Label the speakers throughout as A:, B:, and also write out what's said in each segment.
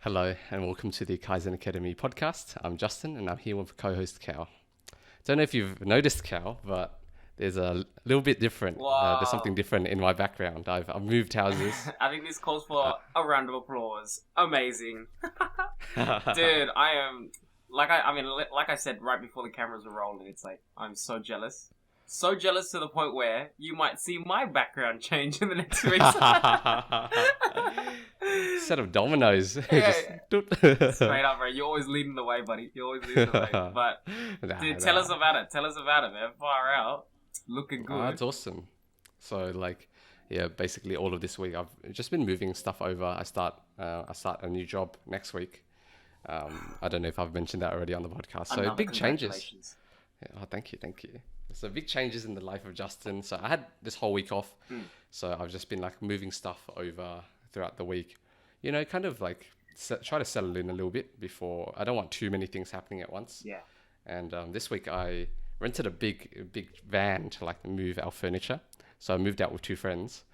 A: Hello and welcome to the Kaizen Academy podcast. I'm Justin and I'm here with co-host Cal. Don't know if you've noticed, Cal, but there's a little bit different. There's something
B: Wow.
A: different in my background. I've moved houses.
B: I think this calls
A: Uh,
B: for a round of applause. Amazing. Dude, I am like I said right before the cameras were rolling, it's like I'm so jealous. So jealous to the point where you might see my background change in the next weeks.
A: Set of dominoes.
B: Yeah,
A: Just
B: straight up, bro. You're always leading the way, buddy. You're always leading the way. But dude, tell us about it. Tell us about it, man. Far out. Looking good.
A: That's awesome. So basically all of this week I've just been moving stuff over. I start a new job next week. I don't know if I've mentioned that already on the podcast. So
B: Another
A: big changes.
B: congratulations.
A: Yeah, oh, thank you. So big changes in the life of Justin. So I had this whole week off. So I've just been like moving stuff over throughout the week. You know, kind of like try to settle in a little bit before. I don't want too many things happening at once.
B: Yeah.
A: And this week I rented a big van to like move our furniture. So I moved out with two friends,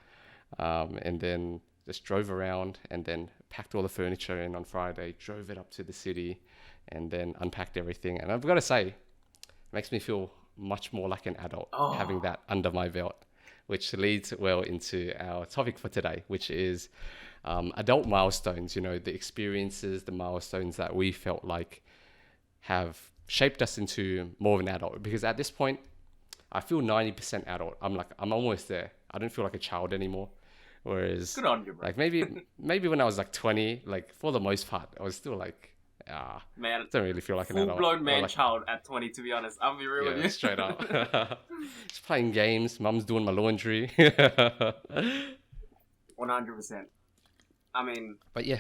A: and then just drove around and then packed all the furniture in on Friday, drove it up to the city, and then unpacked everything. And I've got to say, it makes me feel much more like an adult having that under my belt, which leads well into our topic for today, which is adult milestones. You know, the experiences, the milestones that we felt like have shaped us into more of an adult. Because at this point, I feel 90% adult. I'm almost there. I don't feel like a child anymore. Whereas,
B: Good on you, bro.
A: like maybe when I was like 20, like for the most part, I was still like,
B: Man,
A: don't really feel like an adult.
B: full-blown
A: Or
B: man-child at 20, to be honest. I'll be real with you.
A: straight up. Just playing games. Mum's doing my laundry.
B: 100%. I mean,
A: But yeah,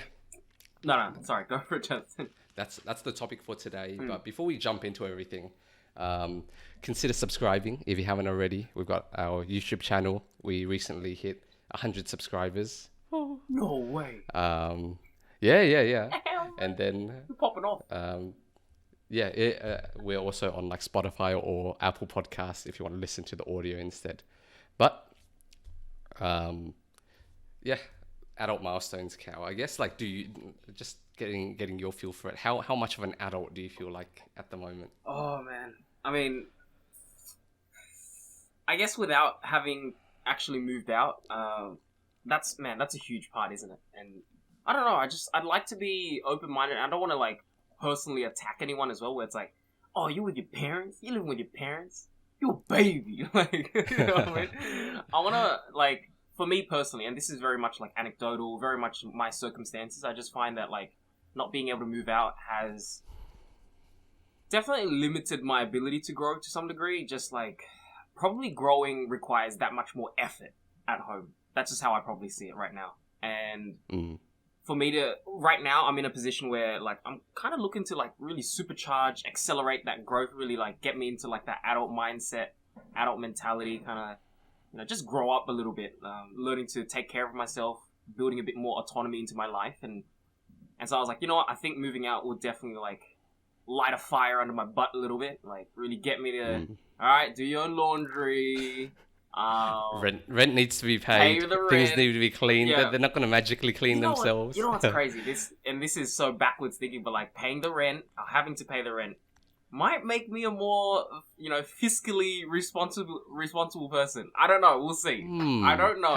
B: no, sorry, go for it, Justin.
A: that's the topic for today. But before we jump into everything, consider subscribing if you haven't already. We've got our YouTube channel. We recently hit 100 subscribers.
B: No way.
A: Yeah. And then
B: You're popping off.
A: we're also on like Spotify or Apple Podcasts if you want to listen to the audio instead. But adult milestones, Cal. I guess like, do you just getting your feel for it? How much of an adult do you feel like at the moment?
B: Oh, man. I mean, I guess without having actually moved out, that's a huge part, isn't it? And I don't know, I'd like to be open-minded. I don't want to, like, personally attack anyone as well, where it's like, oh, you with your parents? You living with your parents? You a baby. Like, you know what I mean? I want to, like, for me personally, and this is very much, like, anecdotal, very much my circumstances, I just find that, like, not being able to move out has definitely limited my ability to grow to some degree. Just, like, probably growing requires that much more effort at home. That's just how I probably see it right now. And for me right now, I'm in a position where, like, I'm kind of looking to, like, really supercharge, accelerate that growth, really, like, get me into, like, that adult mindset, adult mentality, kind of, you know, just grow up a little bit, learning to take care of myself, building a bit more autonomy into my life. And so I was like, you know what, I think moving out will definitely, like, light a fire under my butt a little bit, like, really get me to, all right, do your own laundry,
A: Rent needs to be paid.
B: pay the
A: Things
B: rent.
A: need to be cleaned.
B: Yeah.
A: They're not going to magically clean themselves.
B: You know what's crazy? This is so backwards thinking, but, like, paying the rent, or having to pay the rent, might make me a more, you know, fiscally responsible person. I don't know. We'll see. I don't know.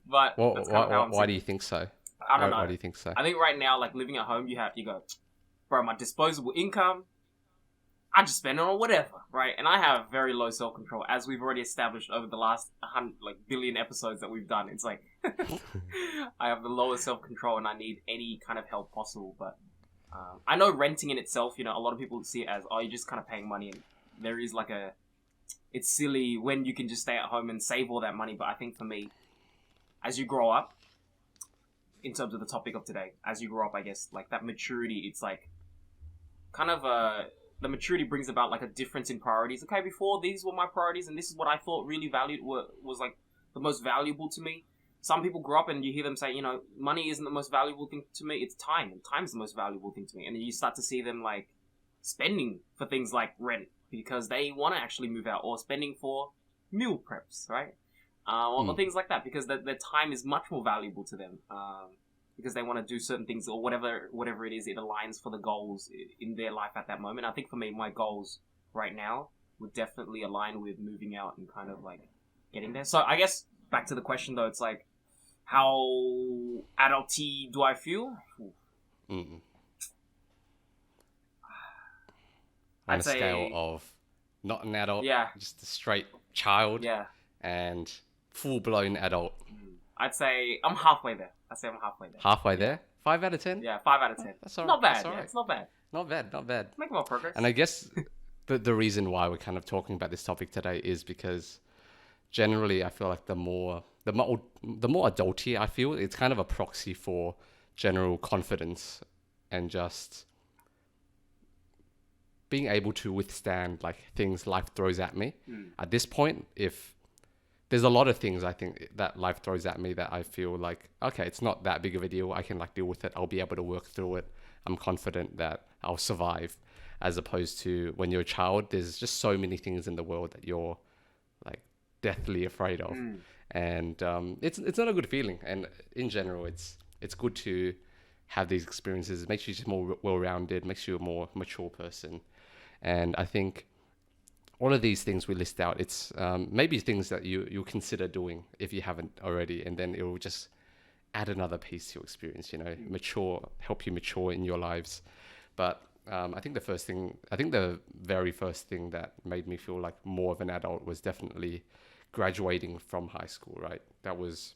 B: But that's kind of how I'm
A: why do
B: seeing
A: you think so?
B: I don't know.
A: Why do you think so?
B: I think right now, like, living at home, you go, bro, my disposable income, I just spend it on whatever, right? And I have very low self-control, as we've already established over the last 100, like, billion episodes that we've done. It's like, I have the lowest self-control and I need any kind of help possible. But I know renting in itself, you know, a lot of people see it as, oh, you're just kind of paying money. And there is like it's silly when you can just stay at home and save all that money. But I think for me, as you grow up, in terms of the topic of today, as you grow up, I guess, like, that maturity, it's like kind of the maturity brings about, like, a difference in priorities. Okay, before, these were my priorities and this is what I thought really was like the most valuable to me. Some people grow up and you hear them say, you know, money isn't the most valuable thing to me, it's time, and time's the most valuable thing to me. And then you start to see them, like, spending for things like rent because they want to actually move out, or spending for meal preps, right? Or things like that, because their time is much more valuable to them. because they want to do certain things or whatever it is, it aligns for the goals in their life at that moment. I think for me, my goals right now would definitely align with moving out and kind of like getting there. So I guess back to the question though, it's like, how adulty do I feel?
A: On
B: I'd
A: a
B: say-
A: scale of not an adult,
B: Yeah.
A: just a straight child,
B: Yeah.
A: and full-blown adult.
B: I'd say I'm halfway there.
A: Halfway there? 5 out of 10?
B: Yeah, 5 out of 10.
A: That's all
B: Not
A: right,
B: bad.
A: that's all
B: Yeah,
A: right.
B: it's not bad.
A: Not bad, not bad.
B: Make more progress.
A: And I guess the reason why we're kind of talking about this topic today is because generally I feel like the more adulty I feel, it's kind of a proxy for general confidence and just being able to withstand like things life throws at me. At this point, if there's a lot of things I think that life throws at me that I feel like, okay, it's not that big of a deal. I can like deal with it. I'll be able to work through it. I'm confident that I'll survive. As opposed to when you're a child, there's just so many things in the world that you're like deathly afraid of. And it's not a good feeling. And in general, it's good to have these experiences. It makes you just more well-rounded, makes you a more mature person. And I think all of these things we list out, it's maybe things that you'll consider doing if you haven't already, and then it will just add another piece to your experience, you know, help you mature in your lives. But I think the very first thing that made me feel like more of an adult was definitely graduating from high school, right? That was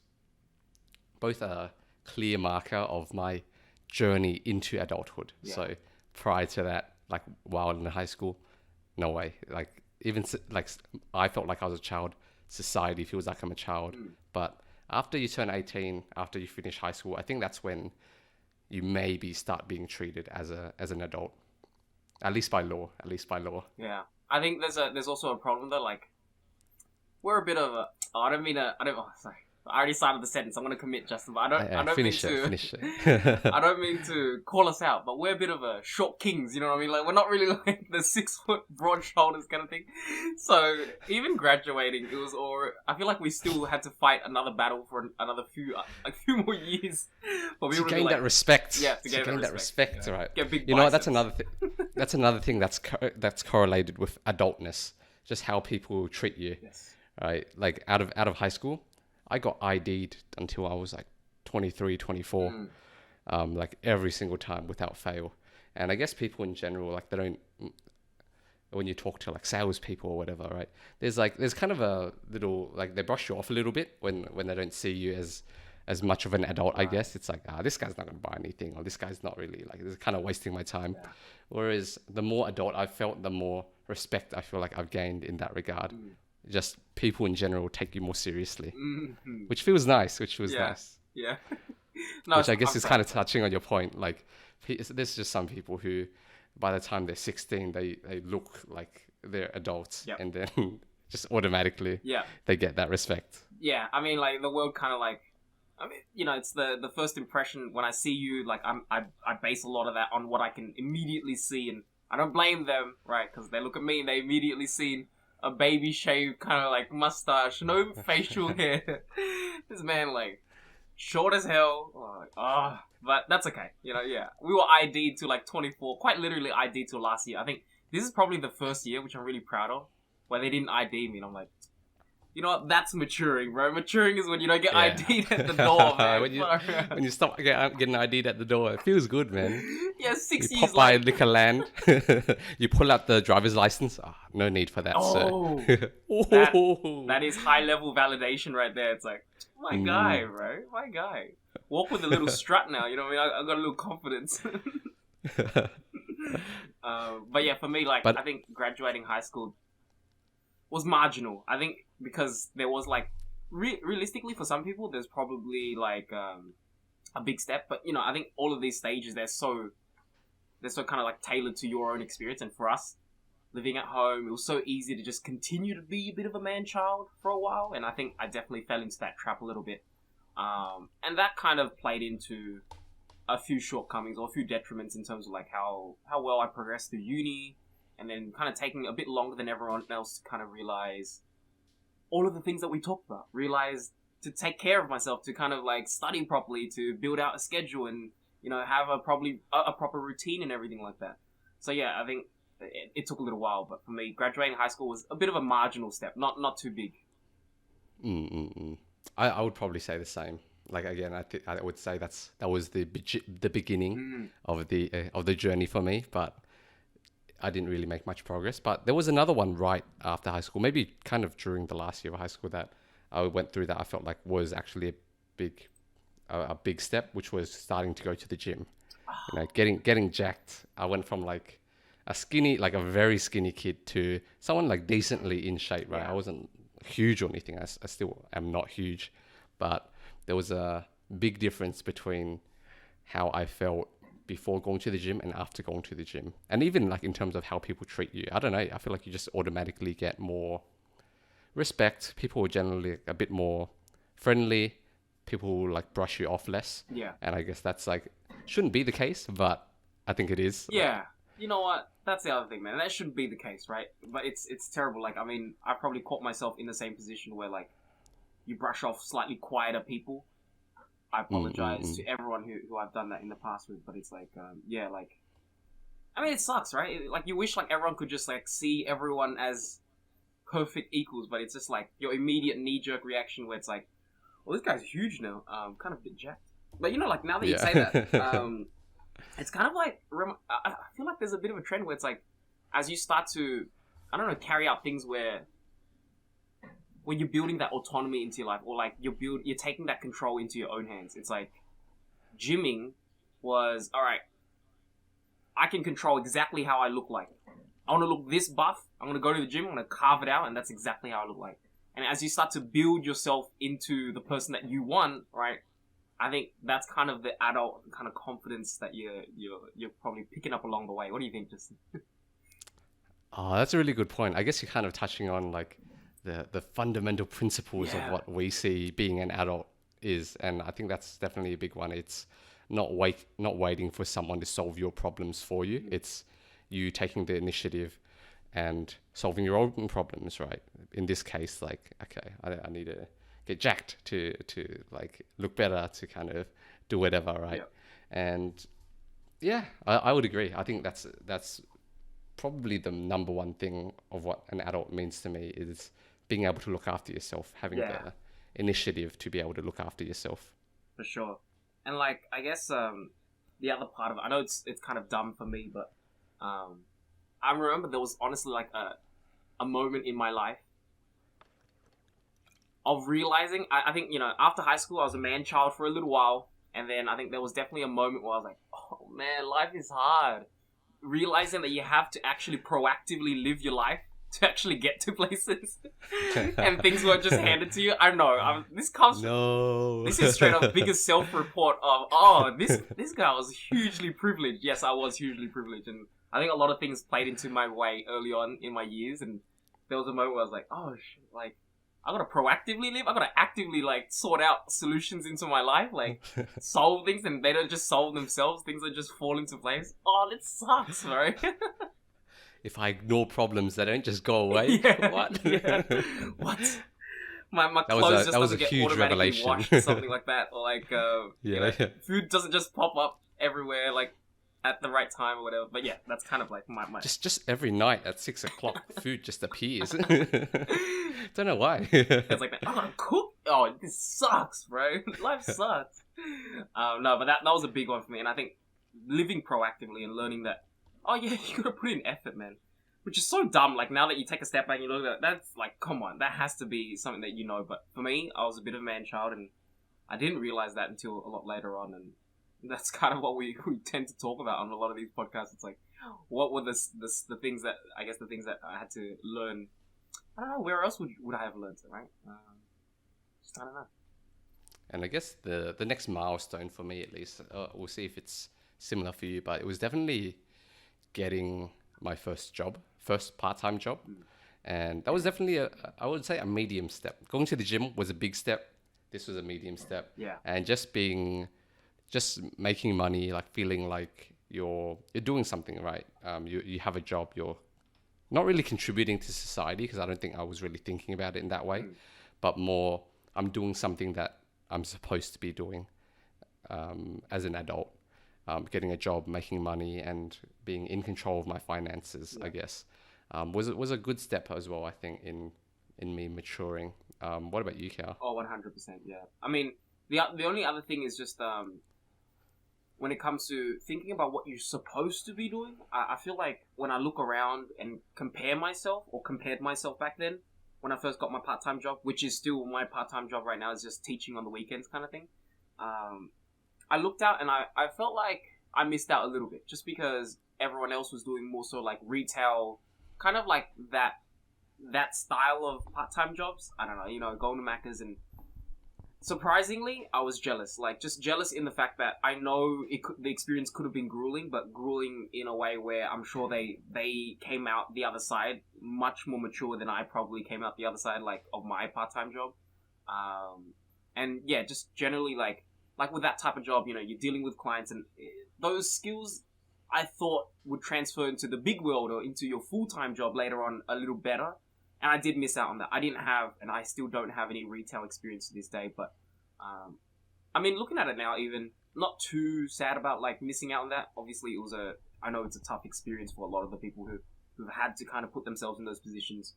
A: both a clear marker of my journey into adulthood. Yeah. So prior to that, like while in high school, no way. Like even like I felt like I was a child. Society feels like I'm a child. But after you turn 18, after you finish high school, I think that's when you maybe start being treated as an adult, at least by law.
B: Yeah, I think there's also a problem though. Like, we're a bit of a. Oh, I don't mean a. Sorry. I already started the sentence. I'm gonna commit, Justin. But I don't
A: finish
B: mean
A: it.
B: I don't mean to call us out, but we're a bit of a short kings. You know what I mean? Like, we're not really like the 6 foot broad shoulders kind of thing. So even graduating, it was all. I feel like we still had to fight another battle for another few more years. For
A: to gain that respect.
B: Yeah, to gain that respect,
A: right?
B: Get big.
A: You know what? That's another thing. That's another thing that's correlated with adultness. Just how people treat you.
B: Yes.
A: Right? Like out of high school, I got ID'd until I was like 23, 24, like every single time without fail. And I guess people in general, like they don't, when you talk to like salespeople or whatever, right? There's kind of a little, like they brush you off a little bit when they don't see you as much of an adult, I guess. It's like, this guy's not going to buy anything, or this guy's not really, like, this is kind of wasting my time. Yeah. Whereas the more adult I've felt, the more respect I feel like I've gained in that regard. Just people in general take you more seriously, which feels nice.
B: Yeah.
A: No, which I guess is kind of touching on your point. Like, there's just some people who, by the time they're 16, they look like they're adults, and then just automatically, they get that respect.
B: Yeah, I mean, like the world kind of like, I mean, you know, it's the first impression when I see you. Like, I base a lot of that on what I can immediately see, and I don't blame them, right? Because they look at me and they immediately see a baby shaved kind of like mustache, no facial hair. This man like short as hell. Like, but that's okay. You know, yeah. We were ID'd to like 24, quite literally ID'd to last year. I think this is probably the first year, which I'm really proud of, where they didn't ID me. And I'm like, you know what? That's maturing, bro. Maturing is when you don't get ID'd at the door, man.
A: when you stop getting ID'd at the door, it feels good, man.
B: Yeah, 6
A: you
B: years
A: pop by Liquorland, you pull out the driver's license. No need for that, sir.
B: That is high-level validation right there. It's like, my guy, bro. My guy. Walk with a little strut now, you know what I mean? I got a little confidence. But yeah, for me, like, I think graduating high school was marginal. I think because there was like realistically for some people there's probably like a big step, but you know, I think all of these stages they're so kind of like tailored to your own experience. And for us living at home, it was so easy to just continue to be a bit of a man child for a while, and I think I definitely fell into that trap a little bit, and that kind of played into a few shortcomings or a few detriments in terms of like how well I progressed through uni, and then kind of taking a bit longer than everyone else to kind of realize all of the things that we talked about. Realize to take care of myself, to kind of like study properly, to build out a schedule, and have a proper routine and everything like that. So yeah, I think it took a little while, but for me, graduating high school was a bit of a marginal step, not too big.
A: I would probably say the same. Like again, I would say that was the beginning of the journey for me, but I didn't really make much progress. But there was another one right after high school, maybe kind of during the last year of high school, that I went through that I felt like was actually a big step, which was starting to go to the gym. Getting jacked. I went from like a very skinny kid to someone like decently in shape, right? I wasn't huge or anything. I still am not huge, but there was a big difference between how I felt before going to the gym and after going to the gym. And even like in terms of how people treat you. I don't know. I feel like you just automatically get more respect. People are generally a bit more friendly. People will like brush you off less.
B: Yeah.
A: And I guess that's like, shouldn't be the case, but I think it is.
B: Yeah. You know what? That's the other thing, man. That shouldn't be the case, right? But it's terrible. Like, I mean, I probably caught myself in the same position where like, you brush off slightly quieter people. I apologize to everyone who I've done that in the past with, but it's like, I mean, it sucks, right? Like, you wish like everyone could just like see everyone as perfect equals, but it's just like your immediate knee-jerk reaction where it's like, well, this guy's huge now, kind of a bit jacked. But like now that you say that, it's kind of like, I feel like there's a bit of a trend where it's like, as you start to, I don't know, carry out things where you're building that autonomy into your life, or like you're taking that control into your own hands. It's like gymming was, all right, I can control exactly how I look like. I want to look this buff. I'm going to go to the gym. I'm going to carve it out, and that's exactly how I look like. And as you start to build yourself into the person that you want, right? I think that's kind of the adult kind of confidence that you're probably picking up along the way. What do you think, Justin?
A: Oh, that's a really good point. I guess you're kind of touching on like the fundamental principles of what we see being an adult is, and I think that's definitely a big one. It's not waiting for someone to solve your problems for you. It's you taking the initiative and solving your own problems, right? In this case, like, okay, I need to get jacked to like look better, to kind of do whatever, right? Yep. And yeah, I would agree. I think that's probably the number one thing of what an adult means to me, is being able to look after yourself, having the initiative to be able to look after yourself.
B: For sure. And like, I guess the other part of it, I know it's kind of dumb for me, but I remember there was honestly like a moment in my life of realizing, I think, after high school, I was a man-child for a little while, and then I think there was definitely a moment where I was like, oh man, life is hard. Realizing that you have to actually proactively live your life to actually get to places, and things weren't just handed to you. I don't know. This is straight up biggest self-report of, this guy was hugely privileged. Yes, I was hugely privileged, and I think a lot of things played into my way early on in my years, and there was a moment where I was like, oh shit, like, I gotta proactively live. I gotta actively like sort out solutions into my life, like solve things, and they don't just solve themselves. Things don't just fall into place. Oh, that sucks, bro.
A: If I ignore problems, they don't just go away. What?
B: Yeah. What? My clothes just doesn't get automatically washed or something like that, or like food doesn't just pop up everywhere like at the right time or whatever. But yeah, that's kind of like my
A: just every night at 6 o'clock, food just appears. Don't know why.
B: It's like that. I gotta cook. Oh, this sucks, bro. Life sucks. No, but that was a big one for me, and I think living proactively and learning that, oh yeah, you gotta put in effort, man. Which is so dumb. Like, now that you take a step back and you look at it, that's like, come on, that has to be something that you know. But for me, I was a bit of a man-child, and I didn't realize that until a lot later on, and that's kind of what we tend to talk about on a lot of these podcasts. It's like, what were the things that, I guess the things that I had to learn. I don't know, where else would I have learned it, right? Just, I don't know.
A: And I guess the next milestone for me, at least, we'll see if it's similar for you, but it was definitely getting my first part-time job. And that was definitely I would say a medium step. Going to the gym was a big step. This was a medium step.
B: Yeah.
A: And just making money, like feeling like you're doing something, right? You have a job, you're not really contributing to society, because I don't think I was really thinking about it in that way, but more I'm doing something that I'm supposed to be doing as an adult, getting a job, making money, and being in control of my finances. I guess was a good step as well. I think in me maturing. What about you, Cal?
B: Oh, 100%. Yeah. I mean, the only other thing is just when it comes to thinking about what you're supposed to be doing, I feel like when I look around and compare myself, or compared myself back then, when I first got my part-time job, which is still my part-time job right now, is just teaching on the weekends kind of thing. I looked out and I felt like I missed out a little bit, just because everyone else was doing more so like retail, kind of like that style of part-time jobs. I don't know, going to Macca's, and surprisingly, I was jealous. Like, just jealous in the fact that I know the experience could have been grueling, but grueling in a way where I'm sure they came out the other side much more mature than I probably came out the other side, like, of my part-time job. And yeah, just generally, like with that type of job, you're dealing with clients, and those skills I thought would transfer into the big world or into your full-time job later on a little better. And I did miss out on that. I didn't have, and I still don't have any retail experience to this day. But, I mean, looking at it now, even, not too sad about, like, missing out on that. Obviously, I know it's a tough experience for a lot of the people who've had to kind of put themselves in those positions,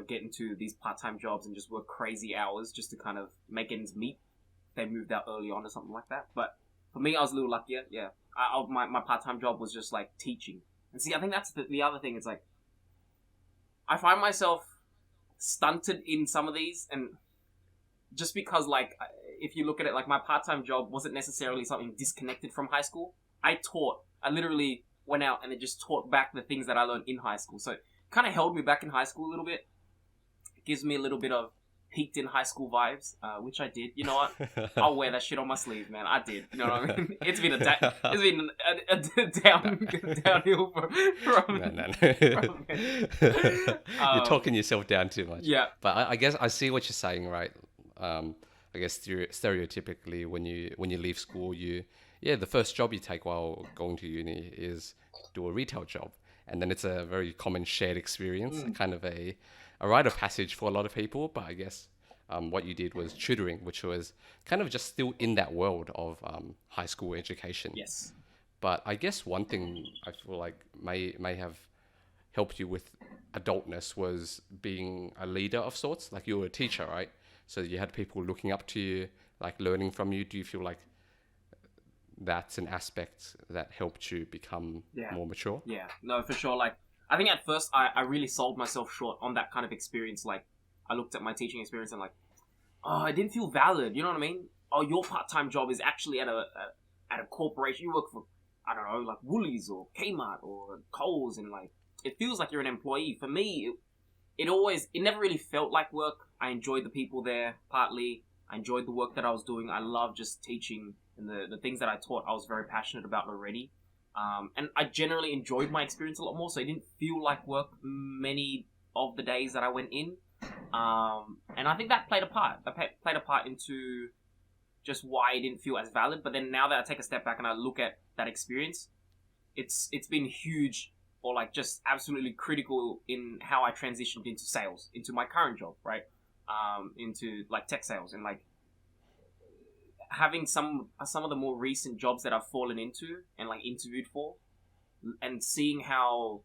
B: get into these part-time jobs and just work crazy hours just to kind of make ends meet. They moved out early on or something like that. But for me, I was a little luckier, yeah. My part-time job was just, like, teaching. And see, I think that's the other thing. It's like, I find myself stunted in some of these, and just because, like, if you look at it, like, my part-time job wasn't necessarily something disconnected from high school. I literally went out and it just taught back the things that I learned in high school. So it kind of held me back in high school a little bit. It gives me a little bit of peaked in high school vibes, which I did. You know what? I'll wear that shit on my sleeve, man. I did. You know what I mean? It's been downhill from
A: You're talking yourself down too much.
B: Yeah.
A: But I guess I see what you're saying, right? I guess stereotypically, when you leave school, the first job you take while going to uni is do a retail job, and then it's a very common shared experience, kind of a rite of passage for a lot of people. But I guess what you did was tutoring, which was kind of just still in that world of high school education.
B: Yes.
A: But I guess one thing I feel like may have helped you with adultness was being a leader of sorts. Like, you were a teacher, right? So you had people looking up to you, like learning from you. Do you feel like that's an aspect that helped you become more mature?
B: Yeah, no, for sure. Like, I think at first I really sold myself short on that kind of experience. Like, I looked at my teaching experience and like, I didn't feel valid. You know what I mean? Oh, your part-time job is actually at a corporation. You work for, I don't know, like Woolies or Kmart or Coles, and like, it feels like you're an employee. For me, it never really felt like work. I enjoyed the people there, partly. I enjoyed the work that I was doing. I loved just teaching, and the things that I taught, I was very passionate about already. And I generally enjoyed my experience a lot more, so it didn't feel like work many of the days that I went in. And I think that played a part. That played a part into just why it didn't feel as valid. But then now that I take a step back and I look at that experience, it's been huge, or like just absolutely critical in how I transitioned into sales, into my current job, right? Into like tech sales, and like having some of the more recent jobs that I've fallen into and like interviewed for, and seeing how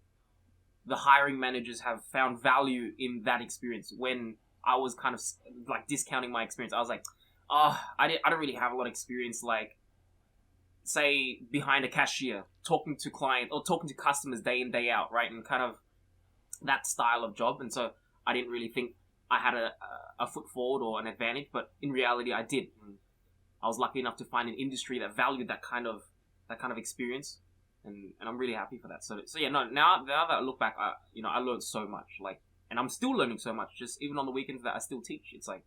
B: the hiring managers have found value in that experience when I was kind of like discounting my experience. I was like, I don't really have a lot of experience, like, say, behind a cashier, talking to clients or talking to customers day in, day out, right? And kind of that style of job. And so I didn't really think I had a foot forward or an advantage, but in reality I did. And I was lucky enough to find an industry that valued that kind of experience, and I'm really happy for that. So yeah, no. Now that I look back, I learned so much, like, and I'm still learning so much. Just even on the weekends that I still teach, it's like,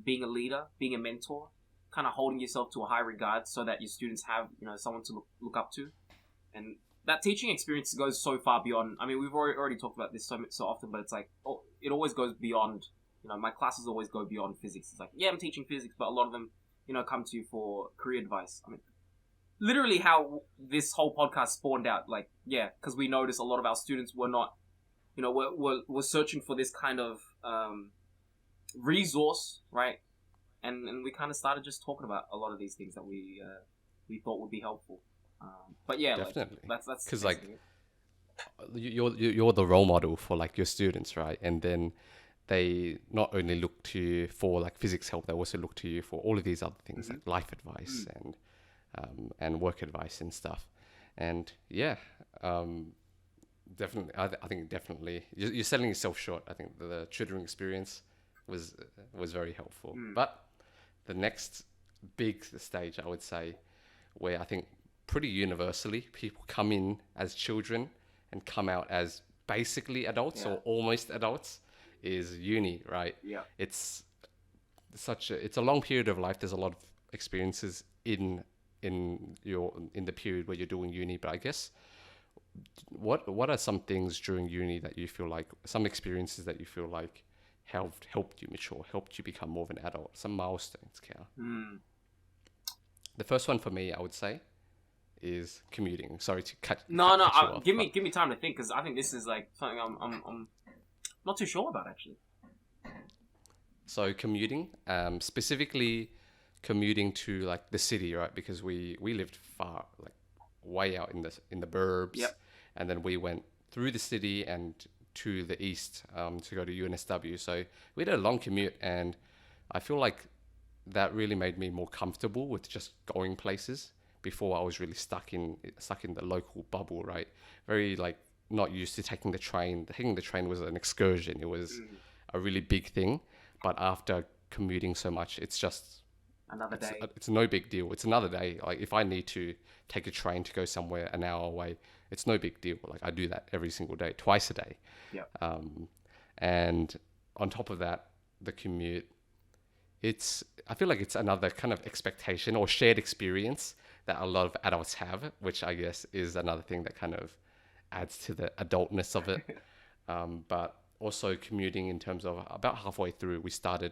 B: being a leader, being a mentor, kind of holding yourself to a high regard, so that your students have someone to look up to, and that teaching experience goes so far beyond. I mean, we've already talked about this so often, but it's like, it always goes beyond. My classes always go beyond physics. It's like, yeah, I'm teaching physics, but a lot of them, come to you for career advice. I mean, literally how this whole podcast spawned out, like, yeah, because we noticed a lot of our students were not, were searching for this kind of resource, right? And we kind of started just talking about a lot of these things that we thought would be helpful. But yeah,
A: Definitely.
B: like that's
A: Because
B: basically it.
A: you're the role model for like your students, right? And then they not only look to you for like physics help, they also look to you for all of these other things like life advice and work advice and stuff. And yeah, definitely, I think definitely you're selling yourself short. I think the tutoring experience was very helpful. But the next big stage, I would say, where I think pretty universally people come in as children and come out as basically adults or almost adults, is uni, right?
B: Yeah.
A: It's it's a long period of life. There's a lot of experiences in the period where you're doing uni. But I guess what are some things during uni that you feel like, some experiences that you feel like helped you mature, helped you become more of an adult? Some milestones, Cal. The first one for me, I would say, is commuting. Sorry to cut.
B: No,
A: cut you off,
B: give me time to think, because I think this is like something I'm not too sure about actually.
A: So commuting, specifically commuting to like the city, right? Because we lived far, like way out in the burbs, and then we went through the city and to the east to go to UNSW. So we had a long commute, and I feel like that really made me more comfortable with just going places. Before, I was really stuck in the local bubble, right? Very like not used to taking the train. Taking the train was an excursion. It was a really big thing. But after commuting so much, it's just
B: another day.
A: It's no big deal. It's another day. Like if I need to take a train to go somewhere an hour away, it's no big deal. Like I do that every single day, twice a day.
B: Yeah.
A: And on top of that, the commute, I feel like it's another kind of expectation or shared experience that a lot of adults have, which I guess is another thing that kind of adds to the adultness of it. But also commuting in terms of about halfway through, we started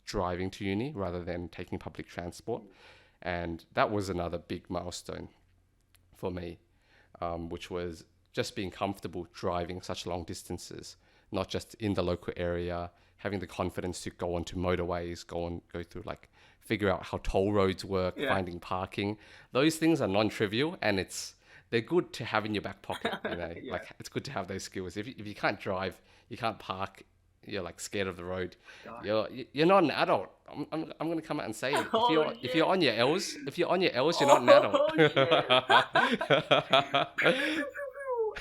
A: driving to uni rather than taking public transport. And that was another big milestone for me, which was just being comfortable driving such long distances, not just in the local area, having the confidence to go onto motorways, go through like, figure out how toll roads work, finding parking. Those things are non-trivial, and they're good to have in your back pocket, you know. Like it's good to have those skills. If you can't drive, you can't park, you're like scared of the road. You're not an adult. I'm gonna come out and say it. If you're on your L's, you're not an adult.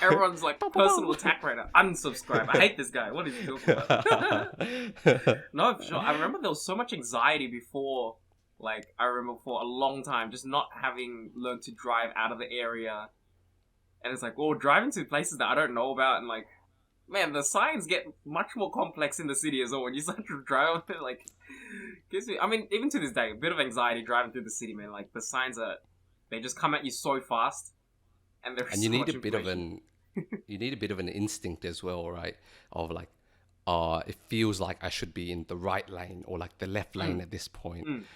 B: Everyone's like personal attack right now. Unsubscribe. I hate this guy. What is he talking about? No, for sure. I remember there was so much anxiety before. Like I remember for a long time, just not having learned to drive out of the area. And it's like, well, driving to places that I don't know about, and like, man, the signs get much more complex in the city as well. When you start to drive, like, gives me. I mean, even to this day, a bit of anxiety driving through the city, man. Like the signs they just come at you so fast, and there's
A: you need a bit of an instinct as well, right? Of like, it feels like I should be in the right lane or like the left lane at this point.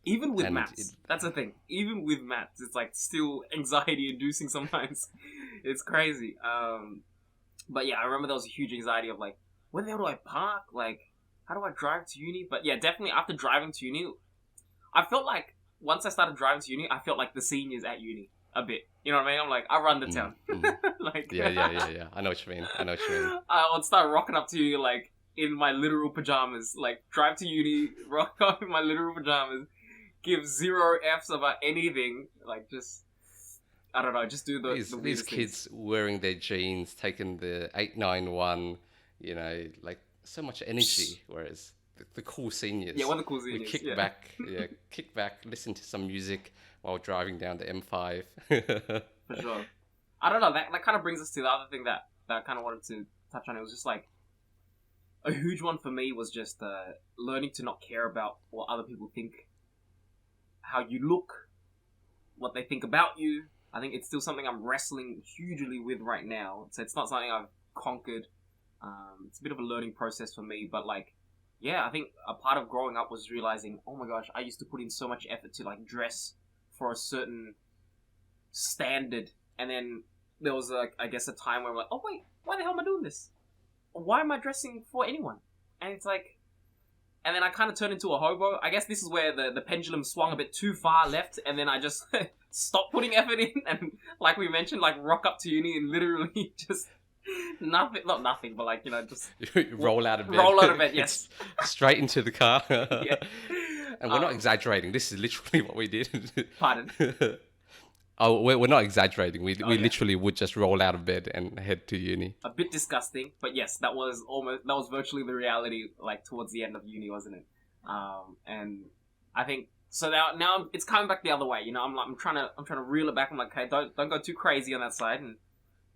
B: Even with maps, that's the thing. Even with maps, it's like still anxiety-inducing sometimes. It's crazy. But yeah, I remember there was a huge anxiety of like, where the hell do I park? Like, how do I drive to uni? But yeah, definitely after driving to uni, I felt like once I started driving to uni, I felt like the seniors at uni a bit. You know what I mean? I'm like, I run the town. Like,
A: yeah. I know what you mean.
B: I would start rocking up to you like in my literal pajamas. Like, drive to uni, rock up in my literal pajamas, give 0 Fs about anything. Like, just, I don't know, just do
A: these kids wearing their jeans, taking the 891, you know, like so much energy. Whereas the cool seniors,
B: we're the cool seniors.
A: We kick back, listen to some music while driving down the M5.
B: For sure. I don't know, that kind of brings us to the other thing that I kind of wanted to touch on. It was just like, a huge one for me was just learning to not care about what other people think, how you look, what they think about you. I think it's still something I'm wrestling hugely with right now. So it's not something I've conquered. It's a bit of a learning process for me, but like, yeah, I think a part of growing up was realizing, oh my gosh, I used to put in so much effort to like dress for a certain standard, and then there was like, I guess, a time where I'm like, oh wait, why the hell am I doing this? Why am I dressing for anyone? And it's like, and then I kind of turned into a hobo. I guess this is where the pendulum swung a bit too far left, and then I just stopped putting effort in, and like we mentioned, like rock up to uni and literally just nothing, not nothing, but like, you know, just
A: roll out of bed.
B: Roll out of bed, yes.
A: Straight into the car.
B: Yeah.
A: And we're not exaggerating. This is literally what we did.
B: Pardon?
A: Oh, we're not exaggerating. We literally would just roll out of bed and head to uni.
B: A bit disgusting, but yes, that was virtually the reality, like towards the end of uni, wasn't it? And I think so. Now it's coming back the other way. You know, I'm trying to reel it back. I'm like, okay, don't go too crazy on that side. And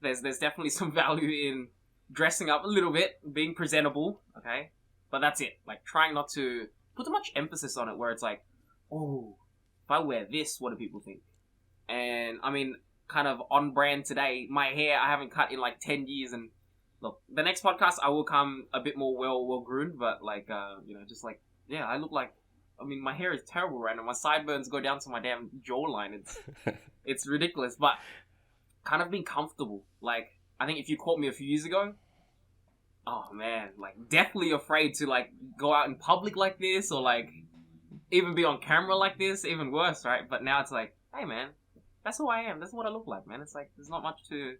B: there's definitely some value in dressing up a little bit, being presentable. Okay, but that's it. Like trying not to put too much emphasis on it, where it's like, oh, if I wear this, what do people think? And I mean, kind of on brand today, my hair I haven't cut in like 10 years. And look, the next podcast I will come a bit more well groomed, but like, you know, just like, yeah, I look like, I mean, my hair is terrible right now. My sideburns go down to my damn jawline. It's ridiculous, but kind of being comfortable. Like, I think if you caught me a few years ago, oh man, like deathly afraid to like go out in public like this, or like even be on camera like this, even worse, right? But now it's like, hey man, that's who I am. That's what I look like, man. It's like there's not much to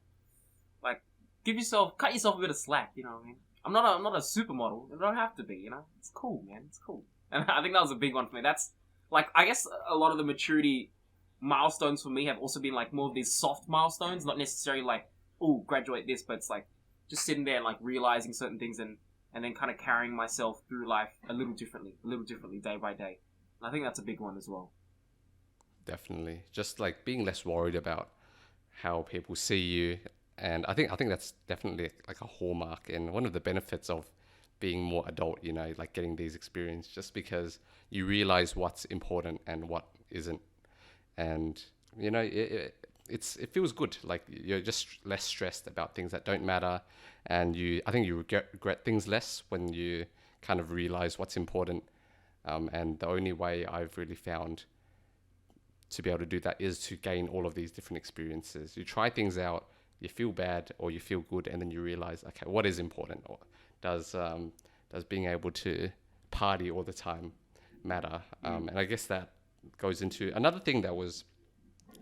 B: like. Cut yourself a bit of slack. You know what I mean? I'm not a supermodel. It don't have to be. You know, it's cool, man. It's cool. And I think that was a big one for me. That's like, I guess a lot of the maturity milestones for me have also been like more of these soft milestones, not necessarily like, oh, graduate this, but it's like just sitting there and like realizing certain things and then kind of carrying myself through life a little differently day by day. And I think that's a big one as well.
A: Definitely. Just like being less worried about how people see you. And I think that's definitely like a hallmark and one of the benefits of being more adult, you know, like getting these experiences, just because you realize what's important and what isn't. And, you know, it feels good. Like you're just less stressed about things that don't matter. And I think you regret things less when you kind of realize what's important. And the only way I've really found to be able to do that is to gain all of these different experiences. You try things out, you feel bad or you feel good, and then you realize, okay, what is important? Or does being able to party all the time matter? And I guess that goes into another thing that was,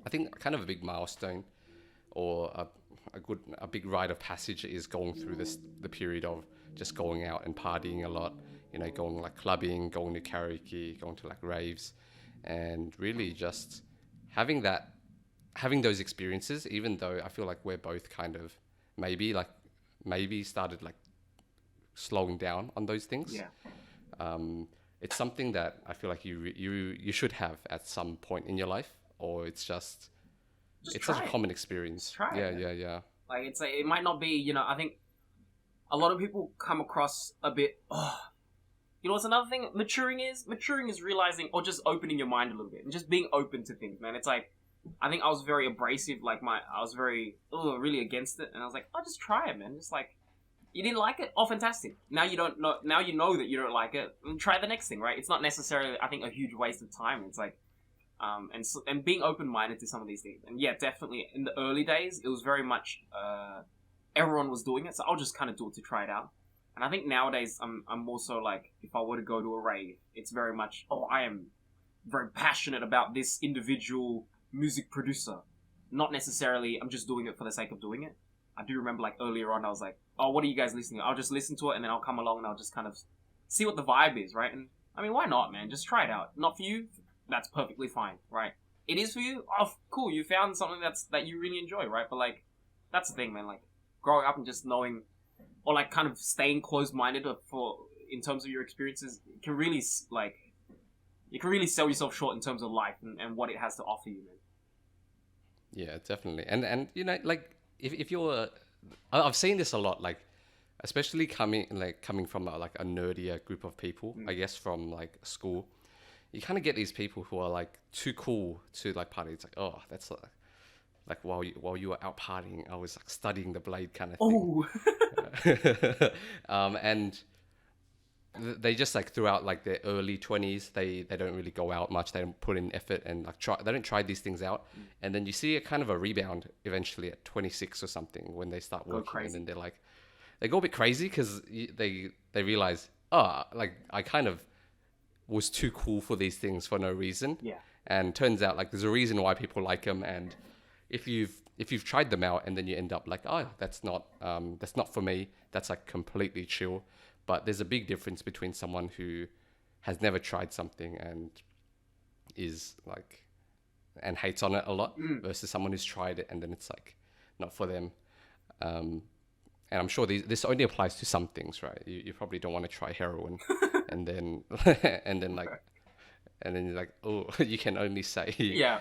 A: I think, kind of a big milestone or a big rite of passage is going through the period of just going out and partying a lot. You know, going like clubbing, going to karaoke, going to like raves. And really just having those experiences, even though I feel like we're both kind of maybe started like slowing down on those things.
B: Yeah.
A: It's something that I feel like you should have at some point in your life, or it's such a common experience. Yeah.
B: Like it might not be, you know, I think a lot of people come across a bit, you know what's another thing maturing is realizing, or just opening your mind a little bit and just being open to things, man. It's like, I think I was very abrasive, like I was very really against it, and I was like, just try it, man. Just like, you didn't like it, fantastic. Now you know that you don't like it, and try the next thing, right? It's not necessarily, I think, a huge waste of time. It's like and being open-minded to some of these things. And yeah, definitely in the early days it was very much everyone was doing it, so I'll just kind of do it to try it out. And I think nowadays I'm more so like, if I were to go to a rave, it's very much, I am very passionate about this individual music producer. Not necessarily, I'm just doing it for the sake of doing it. I do remember like earlier on, I was like, what are you guys listening to? I'll just listen to it and then I'll come along and I'll just kind of see what the vibe is, right? And I mean, why not, man? Just try it out. Not for you, that's perfectly fine, right? It is for you, cool, you found something that you really enjoy, right? But like, that's the thing, man. Like, growing up and just knowing, or like kind of staying closed-minded in terms of your experiences, can really like, you can really sell yourself short in terms of life and what it has to offer you, man.
A: Yeah, definitely. And you know, like if you're, I've seen this a lot, like especially coming from a nerdier group of people, I guess from like school, you kind of get these people who are like too cool to like party. It's like, that's like while you were out partying, I was like studying the blade kind of thing. And they just like throughout like their early 20s, they don't really go out much. They don't put in effort and like they don't try these things out. And then you see a kind of a rebound eventually at 26 or something when they start working, and then they go a bit crazy because they realize, like I kind of was too cool for these things for no reason.
B: Yeah.
A: And turns out like there's a reason why people like them, and if you've tried them out and then you end up like, oh, that's not for me, that's like completely chill. But there's a big difference between someone who has never tried something and is like and hates on it a lot versus someone who's tried it and then it's like not for them. And I'm sure this only applies to some things, right? You probably don't want to try heroin and then and then like and then you're like, oh, you can only say
B: Yeah.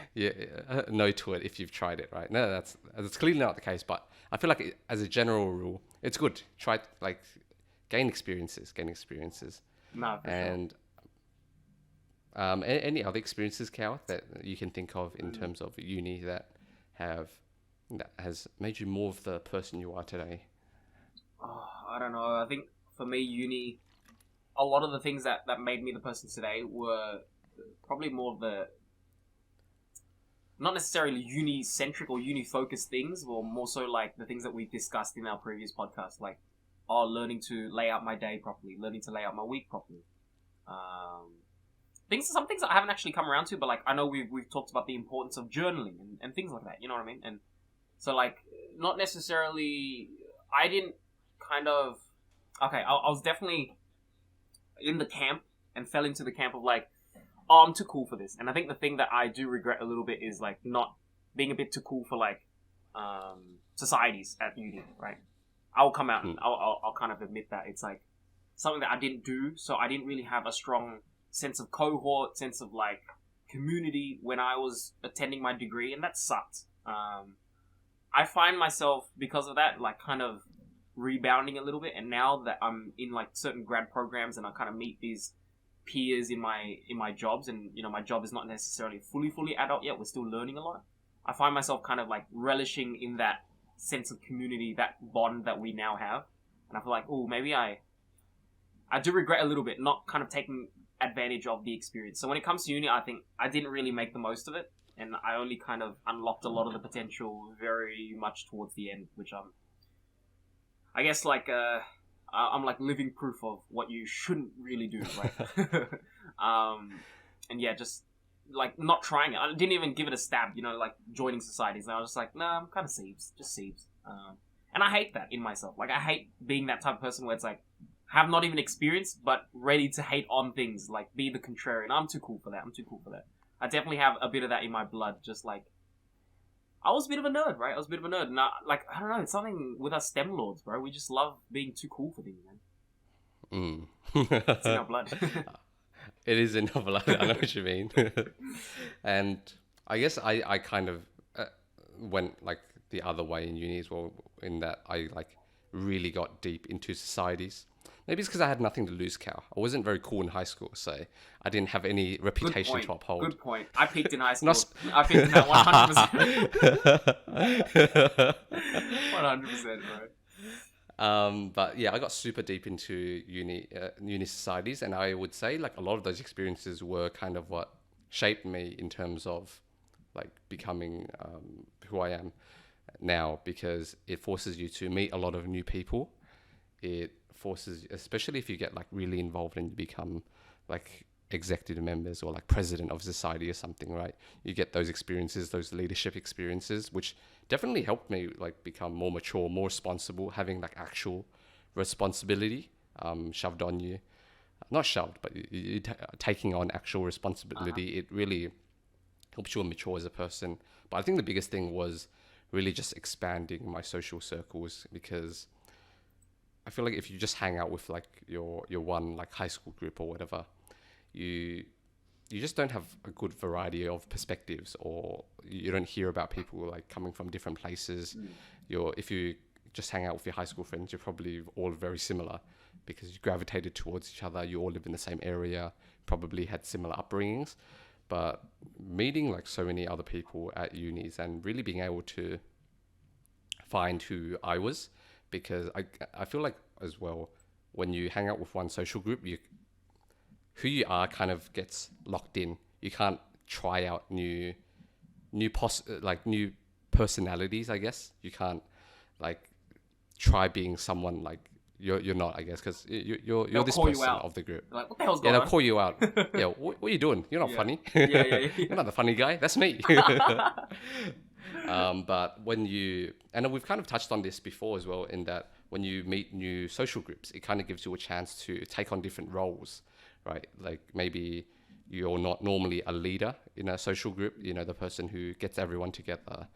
A: no to it if you've tried it, right? No, that's clearly not the case. But I feel like as a general rule, it's good. Try like gain experiences.
B: No, for sure.
A: And any other experiences, Cal, that you can think of in terms of uni that has made you more of the person you are today?
B: Oh, I don't know. I think for me, uni, a lot of the things that made me the person today were probably more of the, not necessarily uni-centric or uni-focused things, or more so like the things that we've discussed in our previous podcast, like learning to lay out my day properly, learning to lay out my week properly. Some things I haven't actually come around to, but like I know we've talked about the importance of journaling and things like that. You know what I mean? And so like not necessarily, I didn't kind of, okay, I was definitely in the camp and fell into the camp of like, oh, I'm too cool for this. And I think the thing that I do regret a little bit is like not being a bit too cool for like societies at uni, right? I'll come out and I'll kind of admit that it's like something that I didn't do, so I didn't really have a strong sense of cohort, sense of like community when I was attending my degree, and that sucked. I find myself, because of that, like kind of rebounding a little bit, and now that I'm in like certain grad programs and I kind of meet these peers in my jobs, and you know my job is not necessarily fully adult yet, we're still learning a lot. I find myself kind of like relishing in that sense of community, that bond that we now have, and I feel like, oh, maybe I do regret a little bit not kind of taking advantage of the experience. So when it comes to uni, I think I didn't really make the most of it, and I only kind of unlocked a lot of the potential very much towards the end, which I guess like I'm like living proof of what you shouldn't really do, right? And yeah, just like not trying it. I didn't even give it a stab, you know, like joining societies. And I was just like, nah, I'm kind of just Siebes. And I hate that in myself. Like I hate being that type of person where it's like, have not even experienced, but ready to hate on things, like be the contrarian. I'm too cool for that. I definitely have a bit of that in my blood. Just like, I was a bit of a nerd, right? And I don't know, it's something with us STEM lords, bro. We just love being too cool for things, man. It's in our blood.
A: It is in our blood. I know what you mean. And I guess I kind of went like the other way in uni as well, in that I like really got deep into societies. Maybe it's because I had nothing to lose, Cal. I wasn't very cool in high school, so I didn't have any reputation to uphold.
B: Good point. I peaked in high school. I peaked in that 100%. 100%, bro.
A: But yeah, I got super deep into uni societies, and I would say like a lot of those experiences were kind of what shaped me in terms of like becoming who I am now, because it forces you to meet a lot of new people. It forces, especially if you get like really involved and you become like executive members or like president of society or something, right? You get those experiences, those leadership experiences, which definitely helped me like become more mature, more responsible, having like actual responsibility shoved on you. Not shoved, but you taking on actual responsibility. It really helps you mature as a person. But I think the biggest thing was really just expanding my social circles, because I feel like if you just hang out with like your one like high school group or whatever, you just don't have a good variety of perspectives, or you don't hear about people like coming from different places. If you just hang out with your high school friends, you're probably all very similar because you gravitated towards each other. You all live in the same area, probably had similar upbringings. But meeting like so many other people at unis and really being able to find who I was, because I feel like as well, when you hang out with one social group, who you are kind of gets locked in. You can't try out new personalities, I guess. You can't like try being someone like you're not, I guess, because you're
B: They'll
A: this
B: call you
A: person
B: out.
A: of the group.
B: Like, what the hell's
A: Yeah,
B: going
A: they'll
B: on?
A: call you out. Yeah, what are you doing? You're not
B: Yeah.
A: funny.
B: Yeah.
A: You're not the funny guy. That's me. But when you, and we've kind of touched on this before as well, in that when you meet new social groups, it kind of gives you a chance to take on different roles, right? Like maybe you're not normally a leader in a social group, you know, the person who gets everyone together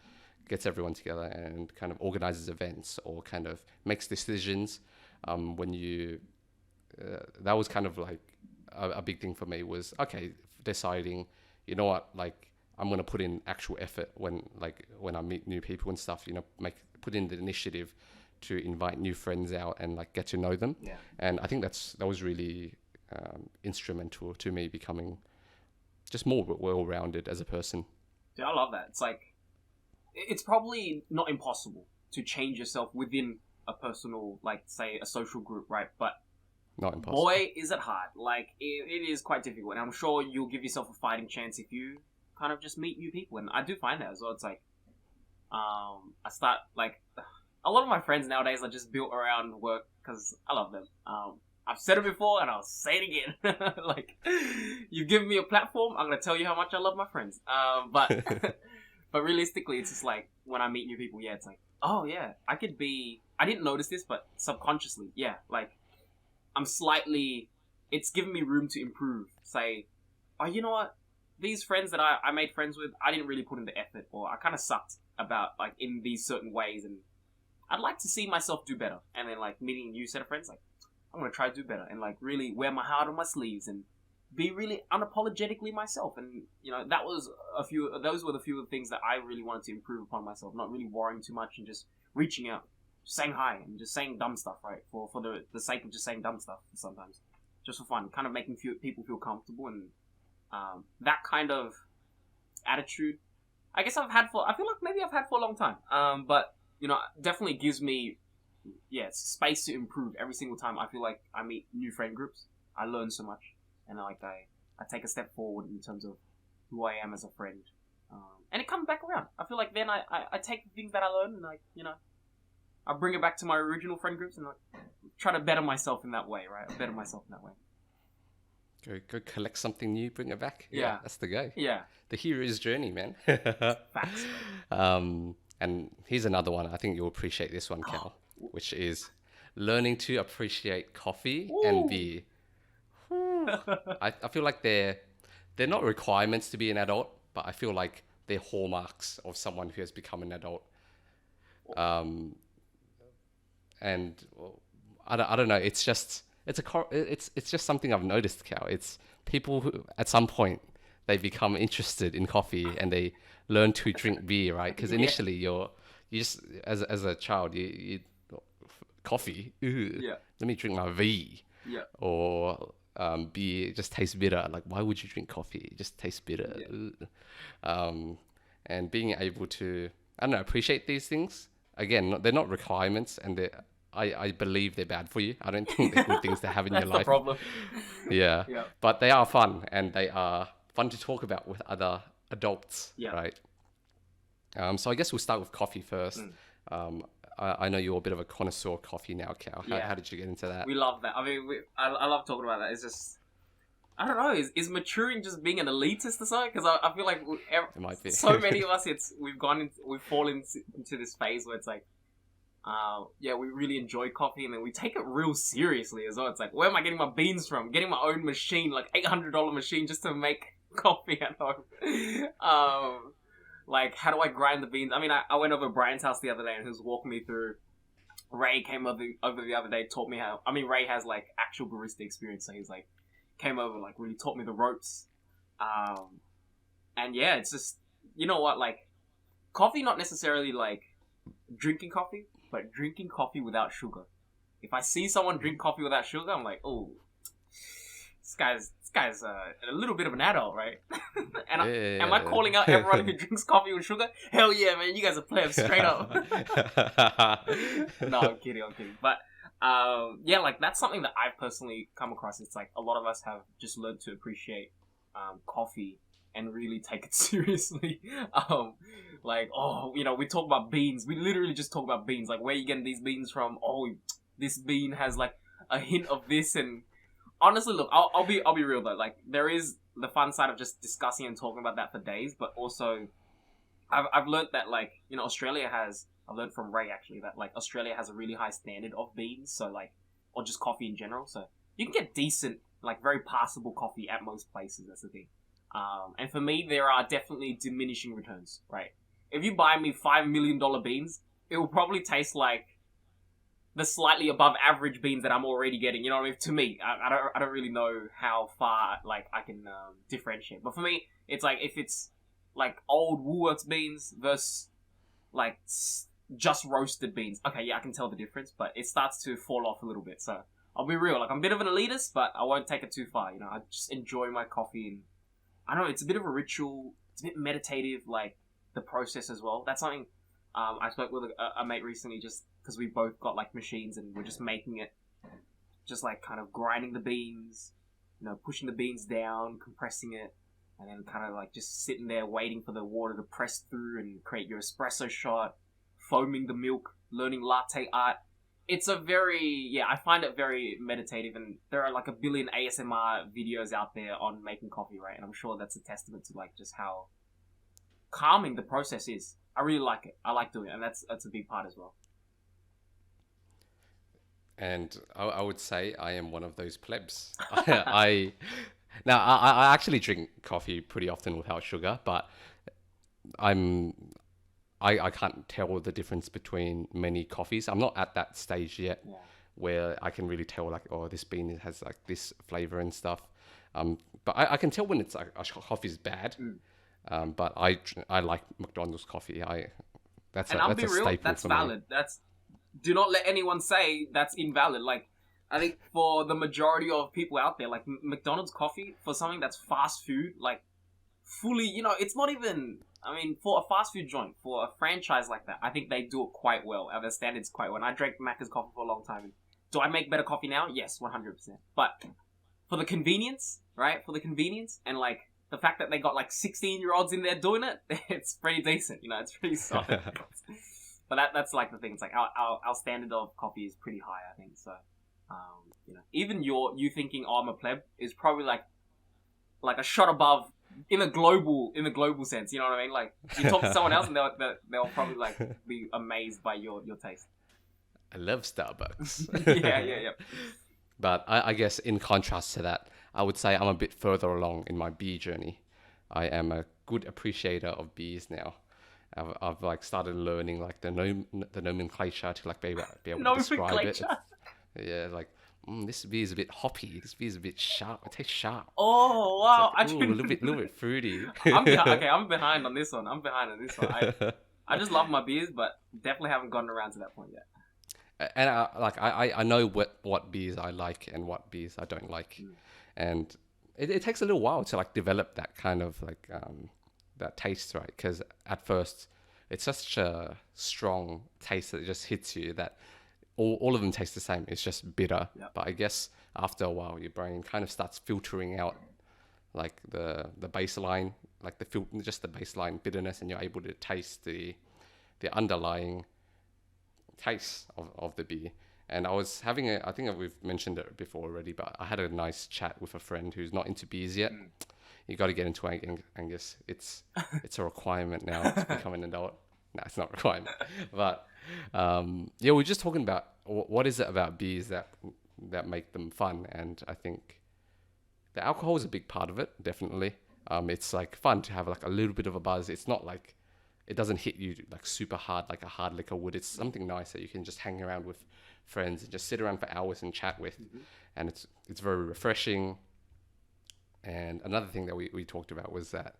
A: and kind of organizes events or kind of makes decisions. When you, that was kind of like a big thing for me, was, okay, deciding, you know what, like, I'm going to put in actual effort when I meet new people and stuff, you know, put in the initiative to invite new friends out and like get to know them.
B: Yeah.
A: And I think that was really instrumental to me becoming just more well-rounded as a person.
B: Dude, I love that. It's like, it's probably not impossible to change yourself within a personal, like, say, a social group, right? But
A: Not impossible.
B: boy, is it hard. Like, it is quite difficult. And I'm sure you'll give yourself a fighting chance if you kind of just meet new people. And I do find that as well. It's like, I start, like, a lot of my friends nowadays are just built around work because I love them. I've said it before and I'll say it again. Like, you've given me a platform, I'm going to tell you how much I love my friends. But but realistically, it's just like, when I meet new people, yeah, it's like, oh yeah, I didn't notice this, but subconsciously, yeah, like, it's given me room to improve. Say, oh, you know what? These friends that I made friends with, I didn't really put in the effort, or I kind of sucked about, like, in these certain ways, and I'd like to see myself do better. And then, like, meeting a new set of friends, like, I'm going to try to do better and, like, really wear my heart on my sleeves and be really unapologetically myself. And, you know, those were the few things that I really wanted to improve upon myself, not really worrying too much and just reaching out, saying hi and just saying dumb stuff, right? For the sake of just saying dumb stuff sometimes. Just for fun, kind of making people feel comfortable. And that kind of attitude, I guess I feel like maybe I've had for a long time. But, you know, definitely gives me, space to improve every single time. I feel like I meet new friend groups. I learn so much. And I take a step forward in terms of who I am as a friend. And it comes back around. I feel like then I take the things that I learn and, like, you know, I bring it back to my original friend groups and, like, try to better myself in that way, right? Better myself in that way.
A: Go collect something new, bring it back.
B: Yeah.
A: That's the go.
B: Yeah.
A: The hero's journey, man.
B: Facts.
A: And here's another one. I think you'll appreciate this one, Cal, which is learning to appreciate coffee and beer. I feel like they're not requirements to be an adult, but I feel like they're hallmarks of someone who has become an adult. And I don't know. It's just something I've noticed, Cal. It's people who at some point they become interested in coffee and they learn to drink beer, right? Because initially you just as a child you coffee. Let me drink my V.
B: Yeah.
A: Or beer just tastes bitter. Like, why would you drink coffee? It just tastes bitter. Yeah. And being able to, I don't know, appreciate these things. Again, they're not requirements, and I believe they're bad for you. I don't think they're good things to have in your life.
B: That's the problem.
A: Yeah. But they are fun, and they are fun to talk about with other adults, right? So I guess we'll start with coffee first. I know you're a bit of a connoisseur of coffee now, Cal. How did you get into that?
B: We love that. I mean, I love talking about that. It's just, I don't know, is maturing just being an elitist or something? Because I feel like
A: it might be.
B: So many of us, we've fallen into this phase where it's like, we really enjoy coffee and then we take it real seriously as well. It's like, where am I getting my beans from? Getting my own machine, like $800 machine just to make coffee at home. Like, how do I grind the beans? I mean, I went over to Brian's house the other day and he was walking me through. Ray came over the other day, taught me how. I mean, Ray has, like, actual barista experience, so he's, like, came over, like, really taught me the ropes. And yeah, it's just, you know what, like, coffee, not necessarily, like, drinking coffee, but drinking coffee without sugar. If I see someone drink coffee without sugar, I'm like, oh, this guy's a little bit of an adult, right? And am I calling out everyone who drinks coffee with sugar? Hell yeah, man, you guys are players straight up. No, I'm kidding. But like, that's something that I've personally come across. It's like a lot of us have just learned to appreciate coffee and really take it seriously. Like, oh, you know, we talk about beans. We literally just talk about beans. Like, where are you getting these beans from? Oh, this bean has like a hint of this. And honestly, look, I'll be real though. Like, there is the fun side of just discussing and talking about that for days, but also I've learned that, like, you know, I've learned from Ray actually that like Australia has a really high standard of beans, so like, or just coffee in general. So you can get decent, like very passable coffee at most places. That's the thing. And for me, there are definitely diminishing returns, right? If you buy me $5 million beans, it will probably taste like the slightly above average beans that I'm already getting. You know what I mean? To me, I don't really know how far like I can differentiate. But for me, it's like if it's like old Woolworths beans versus like just roasted beans. Okay, yeah, I can tell the difference, but it starts to fall off a little bit. So I'll be real. Like, I'm a bit of an elitist, but I won't take it too far. You know, I just enjoy my coffee, and I don't know, it's a bit of a ritual. It's a bit meditative, like the process as well. That's something I spoke with a mate recently, just because we both got like machines and we're just making it, just like kind of grinding the beans, you know, pushing the beans down, compressing it, and then kind of like just sitting there waiting for the water to press through and create your espresso shot, foaming the milk, learning latte art. It's a very, I find it very meditative, and there are like a billion ASMR videos out there on making coffee, right? And I'm sure that's a testament to like just how calming the process is. I really like it. I like doing it, and that's a big part as well.
A: And I would say I am one of those plebs. I actually drink coffee pretty often without sugar, but I can't tell the difference between many coffees. I'm not at that stage yet where I can really tell like, oh, this bean has like this flavor and stuff. But I can tell when it's like a coffee is bad. But I like McDonald's coffee. That's
B: I'll
A: a
B: be real,
A: staple
B: that's
A: for
B: valid.
A: me.
B: Do not let anyone say that's invalid. Like, I think for the majority of people out there, like McDonald's coffee, for something that's fast food, like fully, you know, it's not even, I mean, for a fast food joint, for a franchise like that, I think they do it quite well. Their standards quite well. And I drank Macca's coffee for a long time. Do I make better coffee now? Yes, 100%. But for the convenience, right? For the convenience and like the fact that they got like 16-year-olds in there doing it, it's pretty decent. You know, it's pretty solid. But that's like the thing. It's like our standard of coffee is pretty high, I think. So, you know, even you thinking, oh, I'm a pleb, is probably like a shot above in a global sense. You know what I mean? Like, you talk to someone else and they'll probably like be amazed by your taste.
A: I love Starbucks.
B: yeah.
A: But I guess in contrast to that, I would say I'm a bit further along in my bee journey. I am a good appreciator of bees now. I've like started learning like the nomenclature to like be able to describe it. Yeah, like this bee is a bit hoppy. This bee is a bit sharp. It tastes sharp.
B: Oh wow!
A: Like, a little bit fruity.
B: I'm behind on this one. I just love my beers, but definitely haven't gotten around to that point yet.
A: And I know what beers I like and what beers I don't like, and it takes a little while to like develop that kind of like that taste, right? Because at first it's such a strong taste that it just hits you that all of them taste the same. It's just bitter. Yep. But I guess after a while your brain kind of starts filtering out like the baseline, like just the baseline bitterness, and you're able to taste the underlying taste of the beer. And I was having I think we've mentioned it before already, but I had a nice chat with a friend who's not into beers yet. You got to get into it, Angus. It's a requirement now to become an adult. No, it's not a requirement. But we're just talking about what is it about beers that make them fun, and I think the alcohol is a big part of it, definitely. It's like fun to have like a little bit of a buzz. It's not like it doesn't hit you like super hard like a hard liquor would. It's something nice that you can just hang around with friends and just sit around for hours and chat with, and it's very refreshing. And another thing that we talked about was that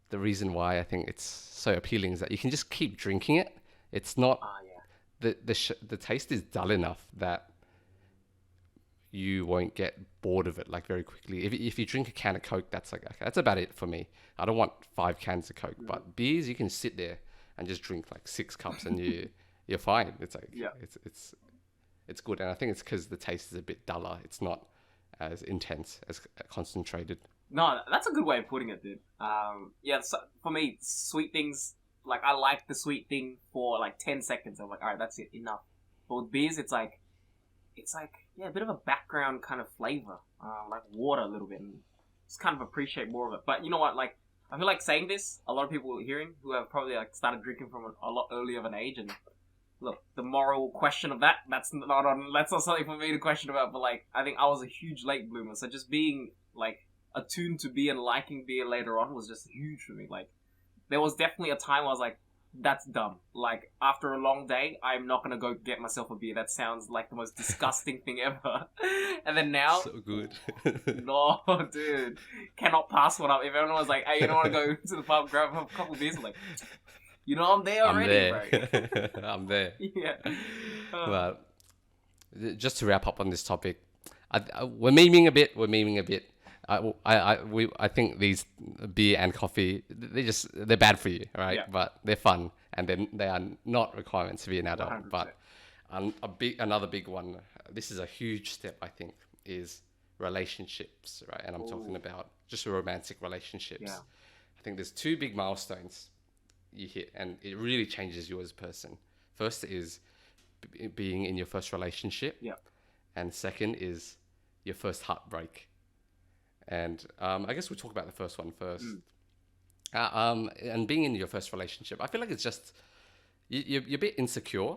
A: the reason why I think it's so appealing is that you can just keep drinking it. It's not the taste is dull enough that you won't get bored of it like very quickly. If you drink a can of Coke, that's like, okay, that's about it for me. I don't want 5 cans of Coke, but beers you can sit there and just drink like 6 cups and you're fine. It's like it's good, and I think it's because the taste is a bit duller. It's not as intense, as concentrated.
B: No, that's a good way of putting it, dude. So for me, sweet things, like I like the sweet thing for like 10 seconds. I'm like, all right, that's it, enough. But with beers, it's like it's like, yeah, a bit of a background kind of flavor, like water a little bit, and just kind of appreciate more of it. But you know what, like, I feel like saying this, a lot of people hearing who have probably like started drinking from a lot earlier of an age, and look, the moral question of that's not something for me to question about, but like, I think I was a huge late bloomer, so just being like attuned to beer and liking beer later on was just huge for me. Like, there was definitely a time where I was like, that's dumb. Like, after a long day, I'm not gonna go get myself a beer. That sounds like the most disgusting thing ever. And then now,
A: So good.
B: no, dude, cannot pass one up. If everyone was like, hey, you don't want to go to the pub, grab a couple of beers, I'm like, you know, I'm there already,
A: bro. I'm there.
B: Yeah.
A: But just to wrap up on this topic, we're memeing a bit. I think these beer and coffee, they're bad for you, right?
B: Yeah.
A: But they're fun, and they are not requirements to be an adult.
B: 100%.
A: But another big one. This is a huge step, I think, is relationships, right? And I'm talking about just romantic relationships.
B: Yeah.
A: I think there's two big milestones you hit, and it really changes you as a person. First is being in your first relationship.
B: Yeah.
A: And second is your first heartbreak. And I guess we'll talk about the first one first. And being in your first relationship, I feel like it's just you're a bit insecure.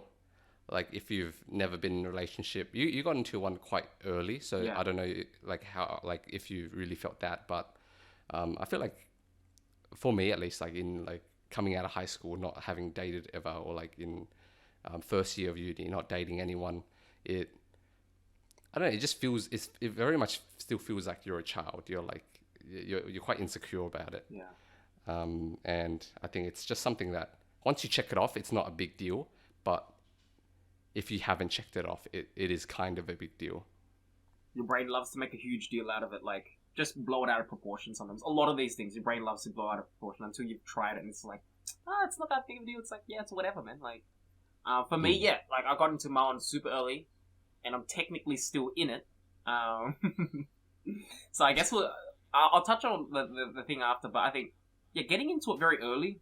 A: Like, if you've never been in a relationship, you got into one quite early, so
B: Yeah.
A: I don't know like how, like, if you really felt that, but I feel like for me at least, like in like coming out of high school, not having dated ever, or like in first year of uni, not dating anyone, I don't know, it just feels, it very much still feels like you're a child. You're like, you're quite insecure about it.
B: Yeah.
A: And I think it's just something that once you check it off, it's not a big deal. But if you haven't checked it off, it is kind of a big deal.
B: Your brain loves to make a huge deal out of it, like, just blow it out of proportion sometimes. A lot of these things, your brain loves to blow out of proportion until you've tried it, and it's like, it's not that big of a deal. It's like, yeah, it's whatever, man. Like, for me, yeah, like, I got into my one super early, and I'm technically still in it. So I guess I'll touch on the thing after, but I think, yeah, getting into it very early,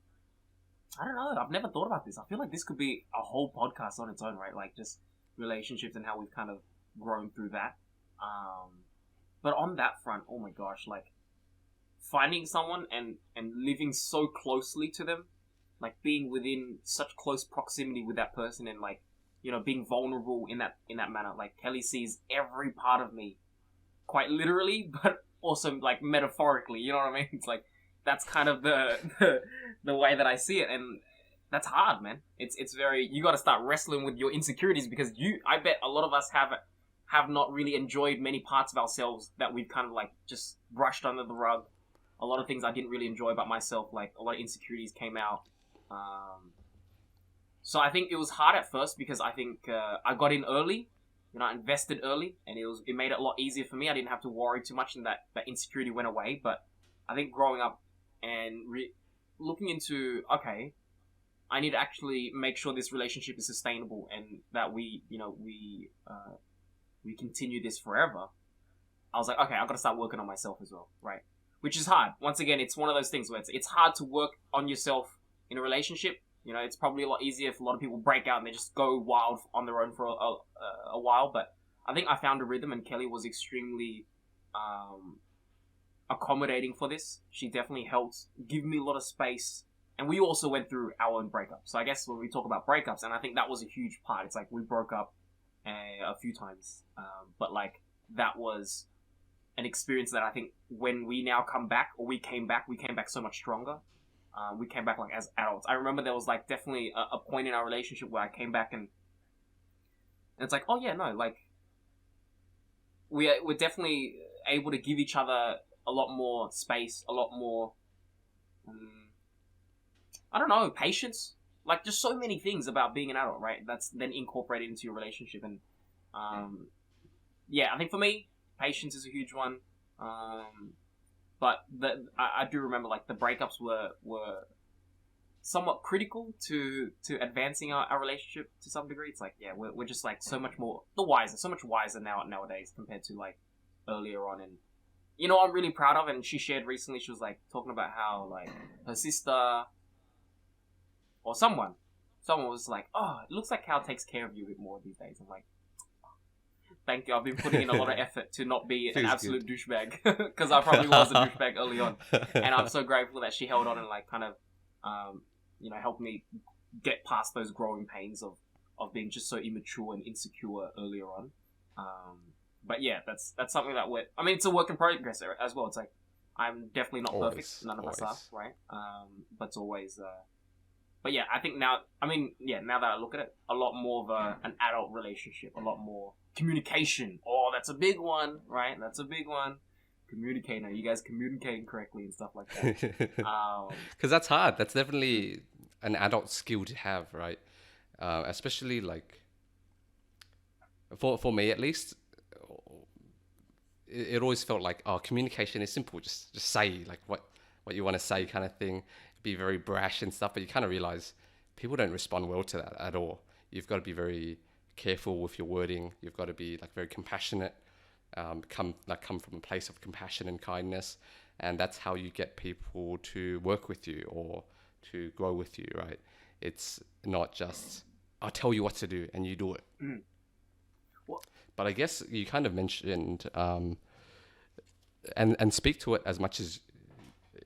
B: I don't know, I've never thought about this. I feel like this could be a whole podcast on its own, right? Like, just relationships and how we've kind of grown through that. But on that front, oh my gosh, like, finding someone and living so closely to them, like, being within such close proximity with that person, and, like, you know, being vulnerable in that manner. Like, Kelly sees every part of me, quite literally, but also, like, metaphorically, you know what I mean? It's like, that's kind of the way that I see it, and that's hard, man. It's very, you got to start wrestling with your insecurities, because I bet a lot of us have not really enjoyed many parts of ourselves that we've kind of, like, just brushed under the rug. A lot of things I didn't really enjoy about myself, like, a lot of insecurities came out. So I think it was hard at first, because I think I got in early, you know, I invested early, and it made it a lot easier for me. I didn't have to worry too much, and that insecurity went away. But I think growing up and looking into, okay, I need to actually make sure this relationship is sustainable, and that we continue this forever. I was like, okay, I've got to start working on myself as well, right? Which is hard. Once again, it's one of those things where it's hard to work on yourself in a relationship. You know, it's probably a lot easier if a lot of people break out and they just go wild on their own for a while. But I think I found a rhythm, and Kelly was extremely accommodating for this. She definitely helped give me a lot of space. And we also went through our own breakups. So I guess when we talk about breakups, and I think that was a huge part. It's like, we broke up a few times. But, like, that was an experience that I think when we now come back, or we came back so much stronger. We came back, like, as adults. I remember there was, like, definitely a point in our relationship where I came back, and it's like, oh yeah, no, like, we're definitely able to give each other a lot more space, a lot more, I don't know, patience. Like, just so many things about being an adult, right? That's then incorporated into your relationship. And yeah, I think for me, patience is a huge one. But I do remember, like, the breakups were somewhat critical to advancing our relationship to some degree. It's like, yeah, we're just, like, so much wiser nowadays compared to, like, earlier on. And, you know, I'm really proud of, and she shared recently, she was, like, talking about how, like, her sister or someone was like, oh, it looks like Cal takes care of you a bit more these days. I'm like, Thank you. I've been putting in a lot of effort to not be an
A: Feels
B: absolute douchebag, because I probably was a douchebag early on, and I'm so grateful that she held on and like kind of, helped me get past those growing pains of being just so immature and insecure earlier on. But yeah, that's something that it's a work in progress as well. It's like I'm definitely not perfect. None of us are, right? But it's always. But yeah, I think now. Now that I look at it, a lot more of an adult relationship, a lot more communication. Oh, that's a big one, right? That's a big one. Communicating. Are you guys communicating correctly and stuff like that?
A: Because that's hard. That's definitely an adult skill to have, right? Especially like for me at least, it always felt like communication is simple. Just say like what you want to say, kind of thing. Be very brash and stuff, but you kind of realize people don't respond well to that at all. You've got to be very careful with your wording. You've got to be like very compassionate. Come from a place of compassion and kindness, and that's how you get people to work with you or to grow with you, right? It's not just I'll tell you what to do and you do it. But I guess you kind of mentioned and speak to it as much as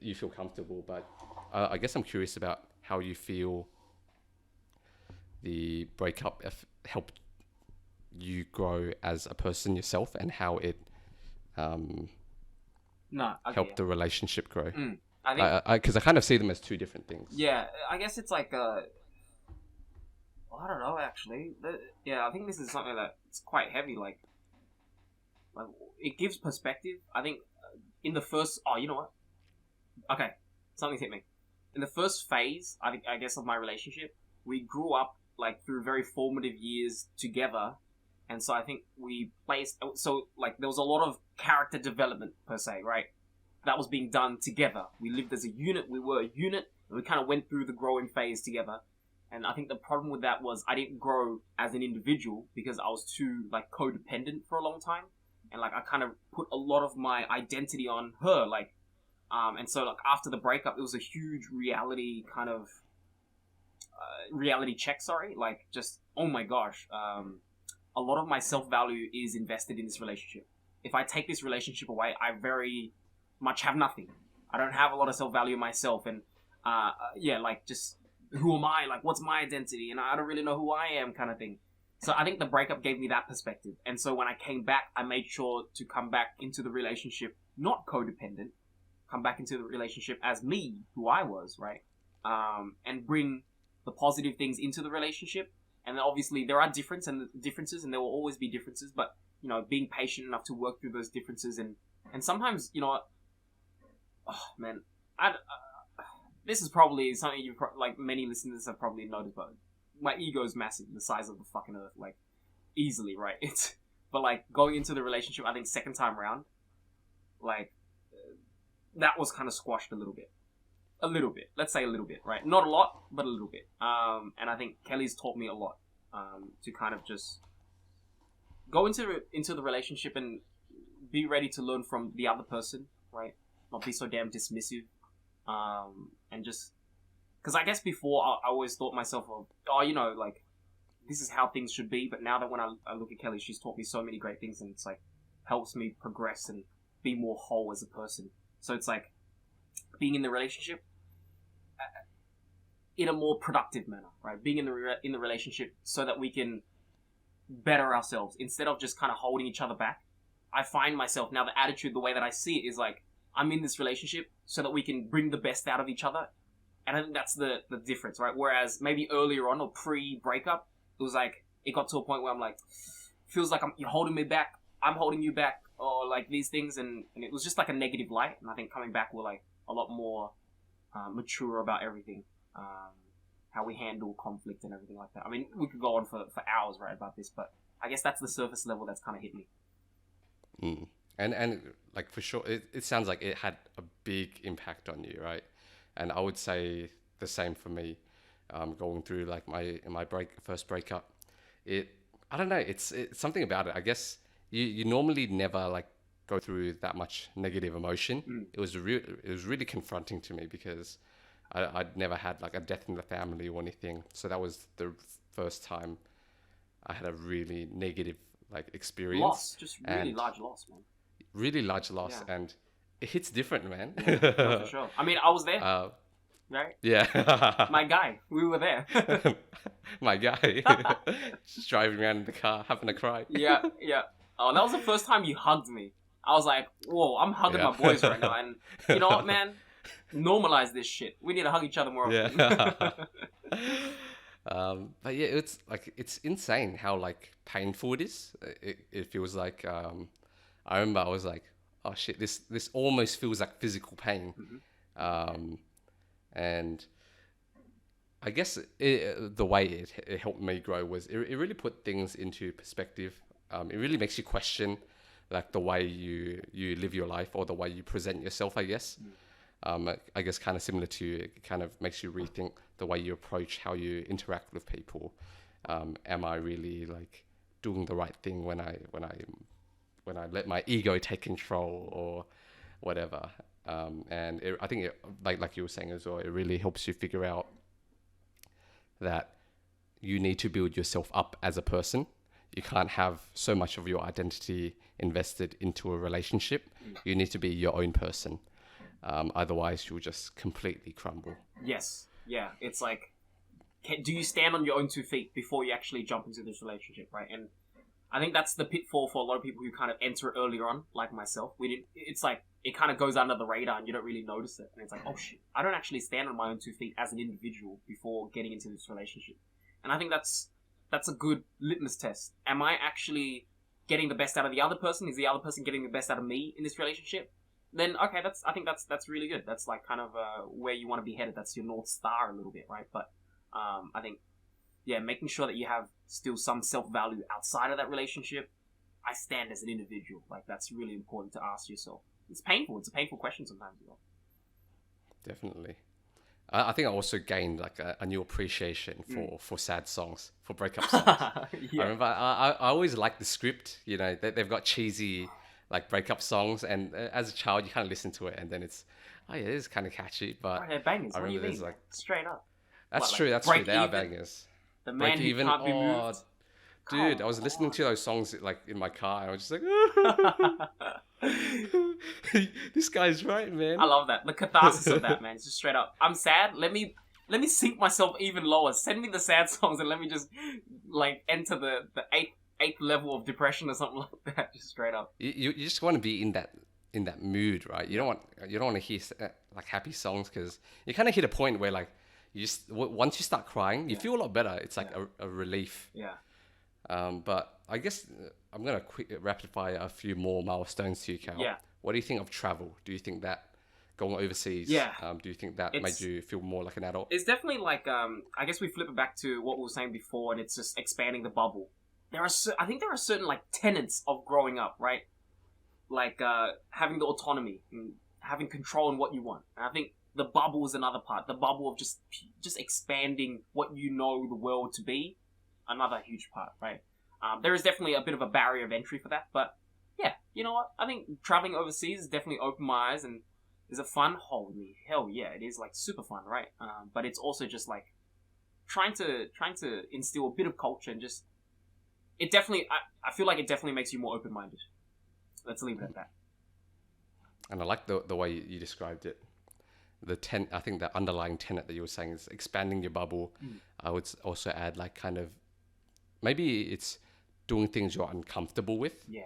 A: you feel comfortable, but I guess I'm curious about how you feel the breakup helped you grow as a person yourself, and how it helped the relationship grow.
B: I think
A: because I kind of see them as two different things.
B: Yeah, I guess it's like I don't know actually. I think this is something that's quite heavy. Like it gives perspective. I think in the first. Oh, you know what? Okay, something's hit me. In the first phase, I guess of my relationship, we grew up like through very formative years together, and so I think we placed. So like there was a lot of character development per se, right? That was being done together. We lived as a unit. We were a unit, and we kind of went through the growing phase together. And I think the problem with that was I didn't grow as an individual because I was too like codependent for a long time, and like I kind of put a lot of my identity on her, like. And so, like, after the breakup, it was a huge reality kind of reality check. Sorry, like, just oh my gosh, a lot of my self-value is invested in this relationship. If I take this relationship away, I very much have nothing. I don't have a lot of self-value myself, and like, just who am I? Like, what's my identity? And I don't really know who I am, kind of thing. So I think the breakup gave me that perspective, and so when I came back, I made sure to come back into the relationship not codependent. Come back into the relationship as me, who I was, right? And bring the positive things into the relationship. And then obviously there are differences, and there will always be differences. But being patient enough to work through those differences, and sometimes this is probably something you like many listeners have probably noticed. But my ego is massive, the size of the fucking earth, like easily, right? But like going into the relationship, I think second time around, like. That was kind of squashed a little bit. Let's say a little bit, right? Not a lot, but a little bit. And I think Kelly's taught me a lot to kind of just go into the relationship and be ready to learn from the other person, right? Not be so damn dismissive. And just... Because I guess before, I always thought myself, like, this is how things should be. But now that when I look at Kelly, she's taught me so many great things, and it's like, helps me progress and be more whole as a person. So it's like being in the relationship in a more productive manner, right? Being in the relationship so that we can better ourselves instead of just kind of holding each other back. I find myself now, the attitude, the way that I see it is like, I'm in this relationship so that we can bring the best out of each other. And I think that's the difference, right? Whereas maybe earlier on or pre-breakup, it was like, it got to a point where I'm like, feels like you're holding me back, I'm holding you back, or like these things, and it was just like a negative light. And I think coming back, we're like a lot more mature about everything, how we handle conflict and everything like that. I mean, we could go on for hours, right, about this, but I guess that's the surface level that's kind of hit me.
A: And like for sure, it sounds like it had a big impact on you, right? And I would say the same for me, going through like my first breakup. I don't know, it's something about it. I guess you normally never like go through that much negative emotion. It was really confronting to me because I'd never had like a death in the family or anything. So that was the first time I had a really negative like experience.
B: Loss, just really
A: and
B: large loss, man.
A: really large loss,
B: Yeah.
A: and it hits different, man.
B: No, for sure. I mean, I was there, right?
A: Yeah.
B: My guy, we were there.
A: My guy. Just driving around in the car, having a cry.
B: Yeah. Oh, that was the first time you hugged me. I was like, whoa, I'm hugging
A: Yeah.
B: my boys right now, and you know what, man? Normalize this shit. We need to hug each other more often.
A: Yeah. But yeah, it's like, it's insane how like painful it is. It feels like, I remember I was like, oh shit, this almost feels like physical pain. And I guess the way it helped me grow was it really put things into perspective. It really makes you question like the way you live your life, or the way you present yourself, I guess. I guess kind of similar to, it kind of makes you rethink the way you approach how you interact with people. Am I really like doing the right thing when I let my ego take control or whatever? And I think like you were saying as well, it really helps you figure out that you need to build yourself up as a person. You can't have so much of your identity invested into a relationship. You need to be your own person. Otherwise, you'll just completely crumble.
B: Yes. Yeah. It's like, do you stand on your own 2 feet before you actually jump into this relationship, right? And I think that's the pitfall for a lot of people who kind of enter it earlier on, like myself. It's like, it kind of goes under the radar and you don't really notice it. And it's like, oh shit, I don't actually stand on my own 2 feet as an individual before getting into this relationship. And I think that's a good litmus test. Am I actually getting the best out of the other person? Is the other person getting the best out of me in this relationship? Then okay, I think that's really good. That's like kind of where you want to be headed. That's your North Star a little bit, right? But I think, yeah, making sure that you have still some self-value outside of that relationship. I stand as an individual. Like, that's really important to ask yourself. It's painful. It's a painful question sometimes as well.
A: Definitely. I think I also gained like a new appreciation for sad songs, for breakup songs.
B: Yeah.
A: I remember I always liked the script. You know, they've got cheesy like breakup songs, and as a child you kind of listen to it, and then it's, oh yeah, it is kind of catchy. But
B: Oh, they're bangers.
A: I
B: What do you
A: remember
B: mean?
A: there's like,
B: Straight up.
A: that's
B: What,
A: true.
B: like
A: That's true.
B: Break
A: They are
B: Even?
A: bangers.
B: The man who can't be moved.
A: Dude, I was listening to those songs like in my car, and I was just like, this guy's right, man.
B: I love that. The catharsis of that, man. It's just straight up. I'm sad. Let me sink myself even lower. Send me the sad songs and let me just like enter the eighth level of depression or something like that. Just straight up.
A: You just want to be in that mood, right? You don't want to hear like happy songs, because you kind of hit a point where like once you start crying, you feel a lot better. It's like a relief.
B: Yeah.
A: But I guess I'm gonna rapid fire a few more milestones to you, Cal.
B: Yeah.
A: What do you think of travel? Do you think that going overseas?
B: Yeah.
A: Do you think that made you feel more like an adult?
B: It's definitely like I guess we flip it back to what we were saying before, and it's just expanding the bubble. I think there are certain like tenets of growing up, right? Like having the autonomy and having control in what you want. And I think the bubble is another part. The bubble of just expanding what you know the world to be, another huge part, right? There is definitely a bit of a barrier of entry for that, but yeah, you know what? I think traveling overseas has definitely opened my eyes, and is it fun? Holy hell, yeah, it is like super fun, right? But it's also just like trying to instill a bit of culture, and just it definitely I feel like it definitely makes you more open minded. Let's leave it at that.
A: And I like the way you described it. I think the underlying tenet that you were saying is expanding your bubble. I would also add like kind of, maybe it's doing things you're uncomfortable with.
B: Yeah.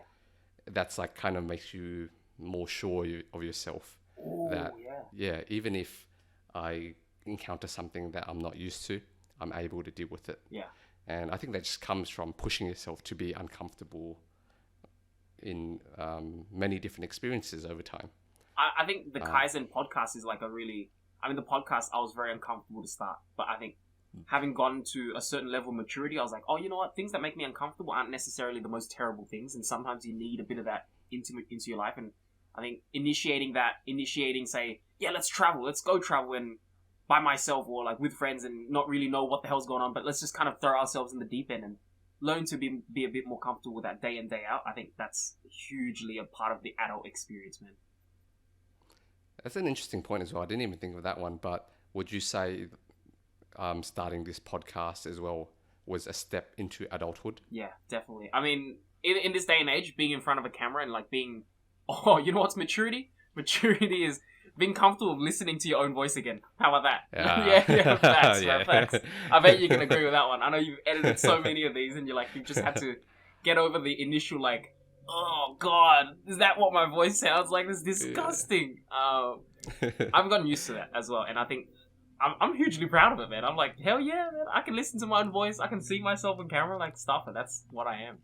A: That's like kind of makes you more sure of yourself.
B: Ooh,
A: that
B: yeah.
A: Even if I encounter something that I'm not used to, I'm able to deal with it.
B: Yeah.
A: And I think that just comes from pushing yourself to be uncomfortable in many different experiences over time.
B: I think the Kaizen podcast is like the podcast, I was very uncomfortable to start, but I think having gotten to a certain level of maturity, I was like, oh, you know what? Things that make me uncomfortable aren't necessarily the most terrible things, and sometimes you need a bit of that into your life. And I think initiating, say, yeah, let's go travel, and by myself or like with friends, and not really know what the hell's going on, but let's just kind of throw ourselves in the deep end and learn to be a bit more comfortable with that day in, day out. I think that's hugely a part of the adult experience, man.
A: That's an interesting point as well. I didn't even think of that one, but would you say starting this podcast as well was a step into adulthood?
B: Yeah, definitely. I mean, in this day and age, being in front of a camera and like being, oh, you know what's maturity? Maturity is being comfortable listening to your own voice again. How about that? Yeah, facts,
A: Yeah.
B: facts. I bet you can agree with that one. I know you've edited so many of these, and you've just had to get over the initial like, oh god, is that what my voice sounds like? It's disgusting. I've gotten used to that as well, and I think I'm hugely proud of it, man. I'm like, hell yeah, man. I can listen to my own voice. I can see myself on camera, like stuff, and that's what I am.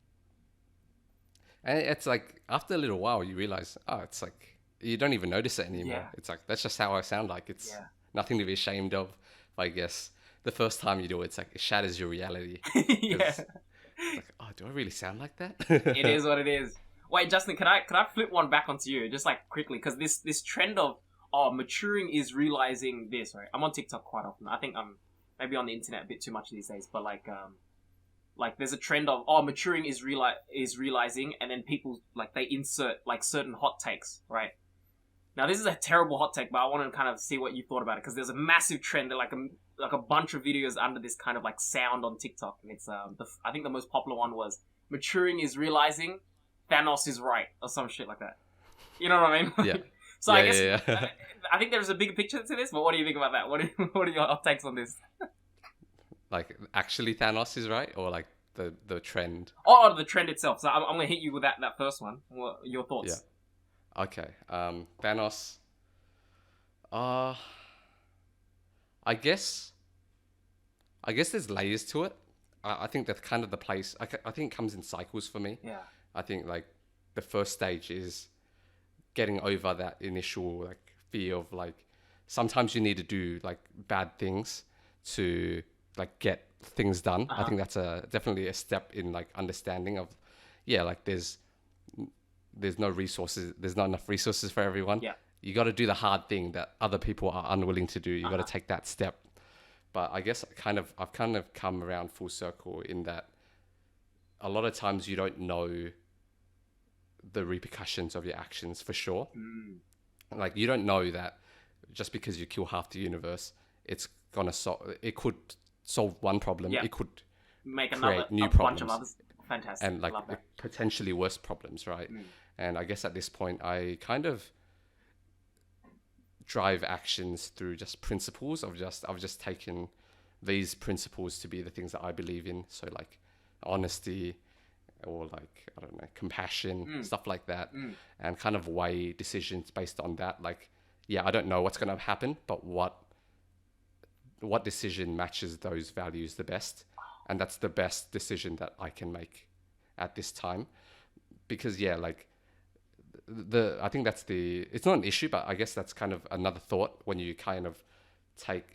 A: And it's like, after a little while, you realize, oh, it's like, you don't even notice it anymore.
B: Yeah.
A: It's like, that's just how I sound like. It's nothing to be ashamed of. I guess the first time you do it, it's like, it shatters your reality.
B: Yeah.
A: It's like, oh, do I really sound like that?
B: It is what it is. Wait, Justin, can I flip one back onto you, just like quickly, because this trend of maturing is realizing this, right? I'm on TikTok quite often. I think I'm maybe on the internet a bit too much these days, but like there's a trend of maturing is realizing, and then people like they insert like certain hot takes, right? Now this is a terrible hot take, but I want to kind of see what you thought about it, because there's a massive trend, like a bunch of videos under this kind of like sound on TikTok, and it's I think the most popular one was maturing is realizing Thanos is right, or some shit like that. You know what I mean?
A: Yeah.
B: So
A: yeah,
B: I guess
A: yeah.
B: I think there's a bigger picture to this, but what do you think about that? What are your hot takes on this?
A: Like, actually Thanos is right, or like the trend?
B: Oh, the trend itself. So I'm gonna hit you with that first one. What your thoughts?
A: Yeah. Okay. Thanos. I guess there's layers to it. I think that's kind of the place. I think it comes in cycles for me.
B: Yeah.
A: I think like the first stage is getting over that initial like fear of like, sometimes you need to do like bad things to like get things done. I think that's definitely a step in like understanding of, like there's no resources. There's not enough resources for everyone.
B: Yeah.
A: You got to do the hard thing that other people are unwilling to do. You got to take that step. But I guess I've kind of come around full circle in that a lot of times you don't know the repercussions of your actions for sure. Like, you don't know that just because you kill half the universe, it's gonna it could solve one problem.
B: Yeah.
A: It could
B: Make
A: create
B: another
A: new
B: bunch of
A: problems.
B: others. Fantastic.
A: And like
B: Love that.
A: potentially worse problems, right? And I guess at this point, I kind of drive actions through just principles of I've just taken these principles to be the things that I believe in. So like honesty, or like, I don't know, compassion, stuff like that, and kind of weigh decisions based on that. Like, I don't know what's going to happen, but what decision matches those values the best, and that's the best decision that I can make at this time. Because like I think it's not an issue, but I guess that's kind of another thought when you kind of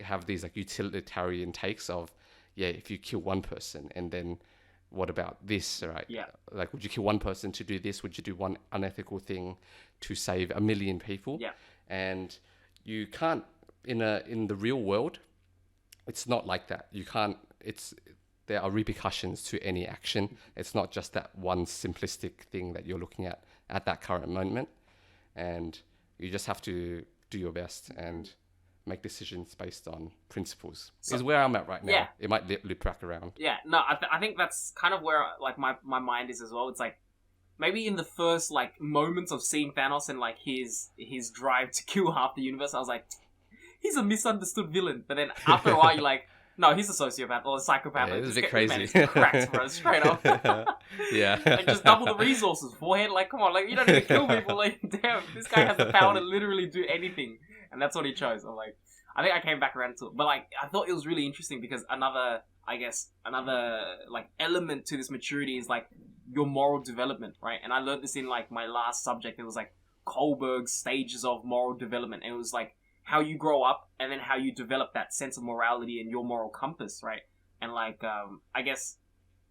A: have these like utilitarian takes of, if you kill one person, and then what about this, right?
B: Yeah. Like,
A: would you kill one person to do this? Would you do one unethical thing to save 1 million people?
B: Yeah.
A: And you can't, in the real world, it's not like that. You can't, there are repercussions to any action. It's not just that one simplistic thing that you're looking at that current moment. And you just have to do your best and make decisions based on principles. Is where I'm at right now.
B: Yeah.
A: It might loop back around.
B: Yeah, no, I think that's kind of where like my mind is as well. It's like maybe in the first like moments of seeing Thanos and like his drive to kill half the universe, I was like, he's a misunderstood villain. But then after a while, you're like, no, he's a sociopath or a psychopath.
A: Yeah,
B: like,
A: it was
B: this
A: a bit
B: guy-
A: crazy.
B: Man, he's cracked, bro, straight up.
A: Yeah.
B: Like, just double the resources, forehead. Like, come on, like you don't need to kill people. Like, damn, this guy has the power to literally do anything, and that's what he chose. I'm like, I think I came back around to it, but like I thought it was really interesting because another like element to this maturity is like your moral development, right? And I learned this in like my last subject. It was like Kohlberg's stages of moral development, and it was like how you grow up and then how you develop that sense of morality and your moral compass, right? And like I guess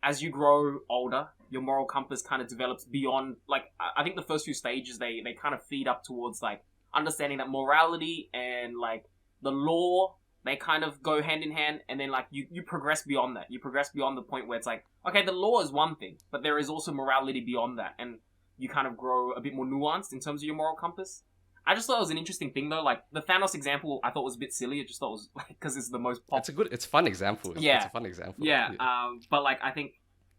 B: as you grow older, your moral compass kind of develops beyond like I think the first few stages they kind of feed up towards like understanding that morality and like the law, they kind of go hand in hand, and then like you progress beyond that. You progress beyond the point where it's like, okay, the law is one thing, but there is also morality beyond that, and you kind of grow a bit more nuanced in terms of your moral compass. I just thought it was an interesting thing though. Like the Thanos example, I thought was a bit silly. I just thought it was like because it's the most
A: It's a fun example. It's a fun example.
B: Yeah. But like I think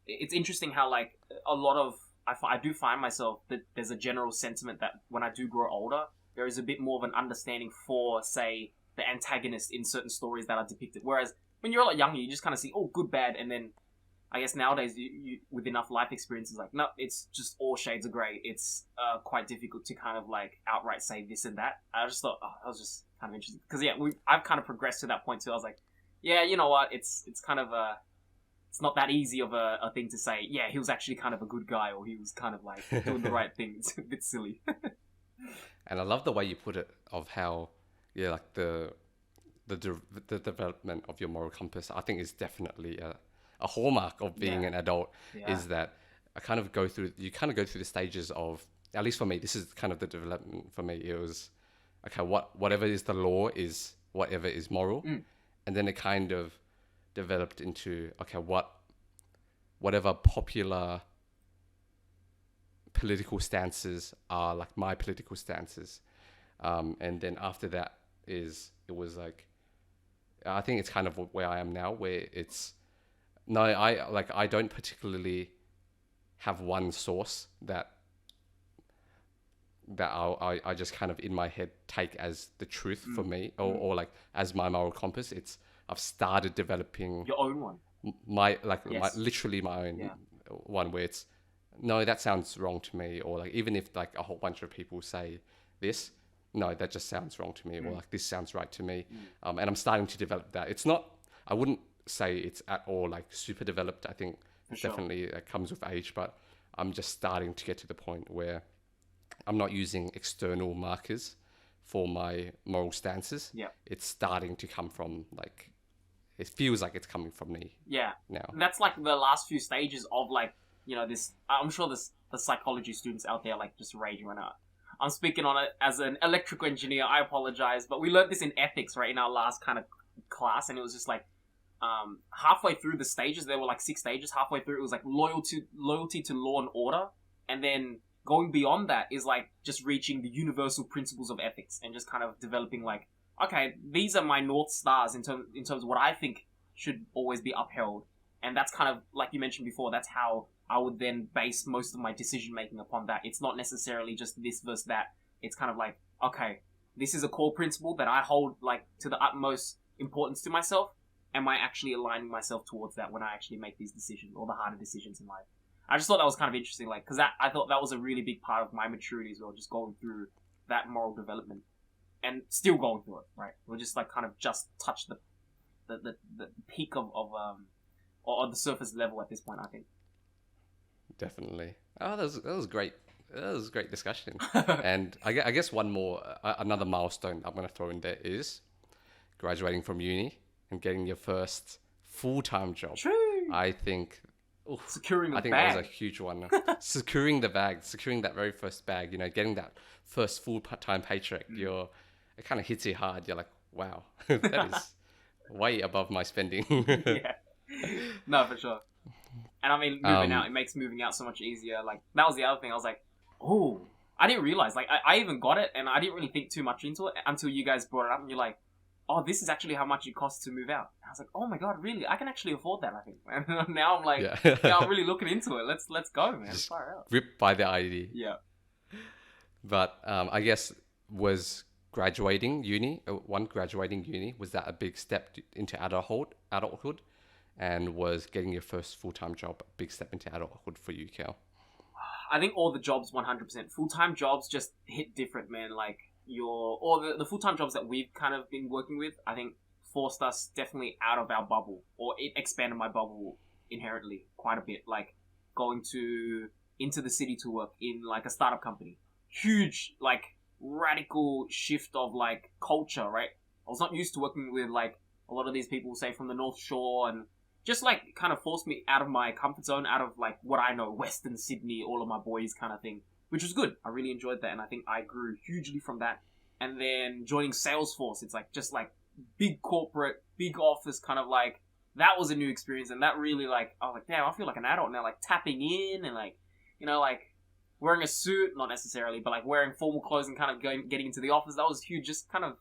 B: it's interesting how like a lot of I do find myself that there's a general sentiment that when I do grow older, there is a bit more of an understanding for, say, the antagonist in certain stories that are depicted. Whereas when you're a lot younger, you just kind of see, oh, good, bad, and then I guess nowadays, you with enough life experiences, like, no, it's just all shades of grey. It's quite difficult to kind of, like, outright say this and that. I just thought, oh, that was just kind of interesting. Because, yeah, I've kind of progressed to that point, too. I was like, yeah, you know what, it's kind of it's not that easy of a thing to say, yeah, he was actually kind of a good guy, or he was kind of, like, doing the right thing. It's a bit silly.
A: And I love the way you put it, of how, yeah, like, the development of your moral compass, I think, is definitely a hallmark of being an adult. Is that you kind of go through the stages of, at least for me, this is kind of the development for me. It was, okay, whatever is the law is whatever is moral. And then it kind of developed into, okay, whatever popular political stances are like my political stances. And then after that it was like, I think it's kind of where I am now, where it's, no, I don't particularly have one source that I just kind of in my head take as the truth for me, or like as my moral compass. I've started developing
B: your own one.
A: Literally my own one, where it's, no, that sounds wrong to me, or like, even if like a whole bunch of people say this, no, that just sounds wrong to me, or like, this sounds right to me. And I'm starting to develop that. It's not, I wouldn't say it's at all like super developed. I think definitely comes with age, but I'm just starting to get to the point where I'm not using external markers for my moral stances. It's starting to come from, like, it feels like it's coming from me. Now.
B: That's like the last few stages of, like, you know, this, I'm sure the psychology students out there, like, just raging right now. I'm speaking on it as an electrical engineer. I apologize, but we learned this in ethics, right, in our last kind of class, and it was just like, halfway through the stages, there were like 6 stages. Halfway through, it was like loyalty to law and order, and then going beyond that is like just reaching the universal principles of ethics and just kind of developing, like, okay, these are my North Stars in terms of what I think should always be upheld. And that's kind of, like you mentioned before, that's how I would then base most of my decision making upon that. It's not necessarily just this versus that. It's kind of like, okay, this is a core principle that I hold, like, to the utmost importance to myself. Am I actually aligning myself towards that when I actually make these decisions, or the harder decisions in life? I just thought that was kind of interesting, like, because I thought that was a really big part of my maturity as well, just going through that moral development, and still going through it, right? We're just like kind of just touch the peak of or the surface level at this point, I think.
A: Definitely. Oh, that was great. That was a great discussion. And I guess one more, another milestone I'm going to throw in there is graduating from uni and getting your first full-time job.
B: True.
A: I think
B: securing the bag.
A: That was a huge one. Securing the bag, securing that very first bag, you know, getting that first full-time paycheck, it kind of hits you hard. You're like, wow, that is way above my spending.
B: Yeah. No, for sure. And I mean, moving out, it makes moving out so much easier. Like, that was the other thing. I was like, oh, I didn't realize. Like, I even got it, and I didn't really think too much into it until you guys brought it up, and you're like, oh, this is actually how much it costs to move out. And I was like, oh my god, really? I can actually afford that, I think. And now I'm like, yeah, I'm really looking into it. Let's go, man.
A: Just ripped by the idea.
B: Yeah.
A: But I guess was graduating uni, was that a big step into adulthood? And was getting your first full-time job a big step into adulthood for you, Kel?
B: I think all the jobs, 100%. Full-time jobs just hit different, man. Like, the full-time jobs that we've kind of been working with, I think forced us definitely out of our bubble, or it expanded my bubble inherently quite a bit. Like, going into the city to work in, like, a startup company. Huge, like, radical shift of, like, culture, right? I was not used to working with, like, a lot of these people, say, from the North Shore, and just, like, kind of forced me out of my comfort zone, out of, like, what I know, Western Sydney, all of my boys kind of thing, which was good. I really enjoyed that, and I think I grew hugely from that. And then joining Salesforce, it's, like, just, like, big corporate, big office, kind of, like, that was a new experience, and that really, like, I was like, damn, I feel like an adult now, like, tapping in, and, like, you know, like, wearing a suit, not necessarily, but, like, wearing formal clothes and kind of getting into the office, that was huge, just kind of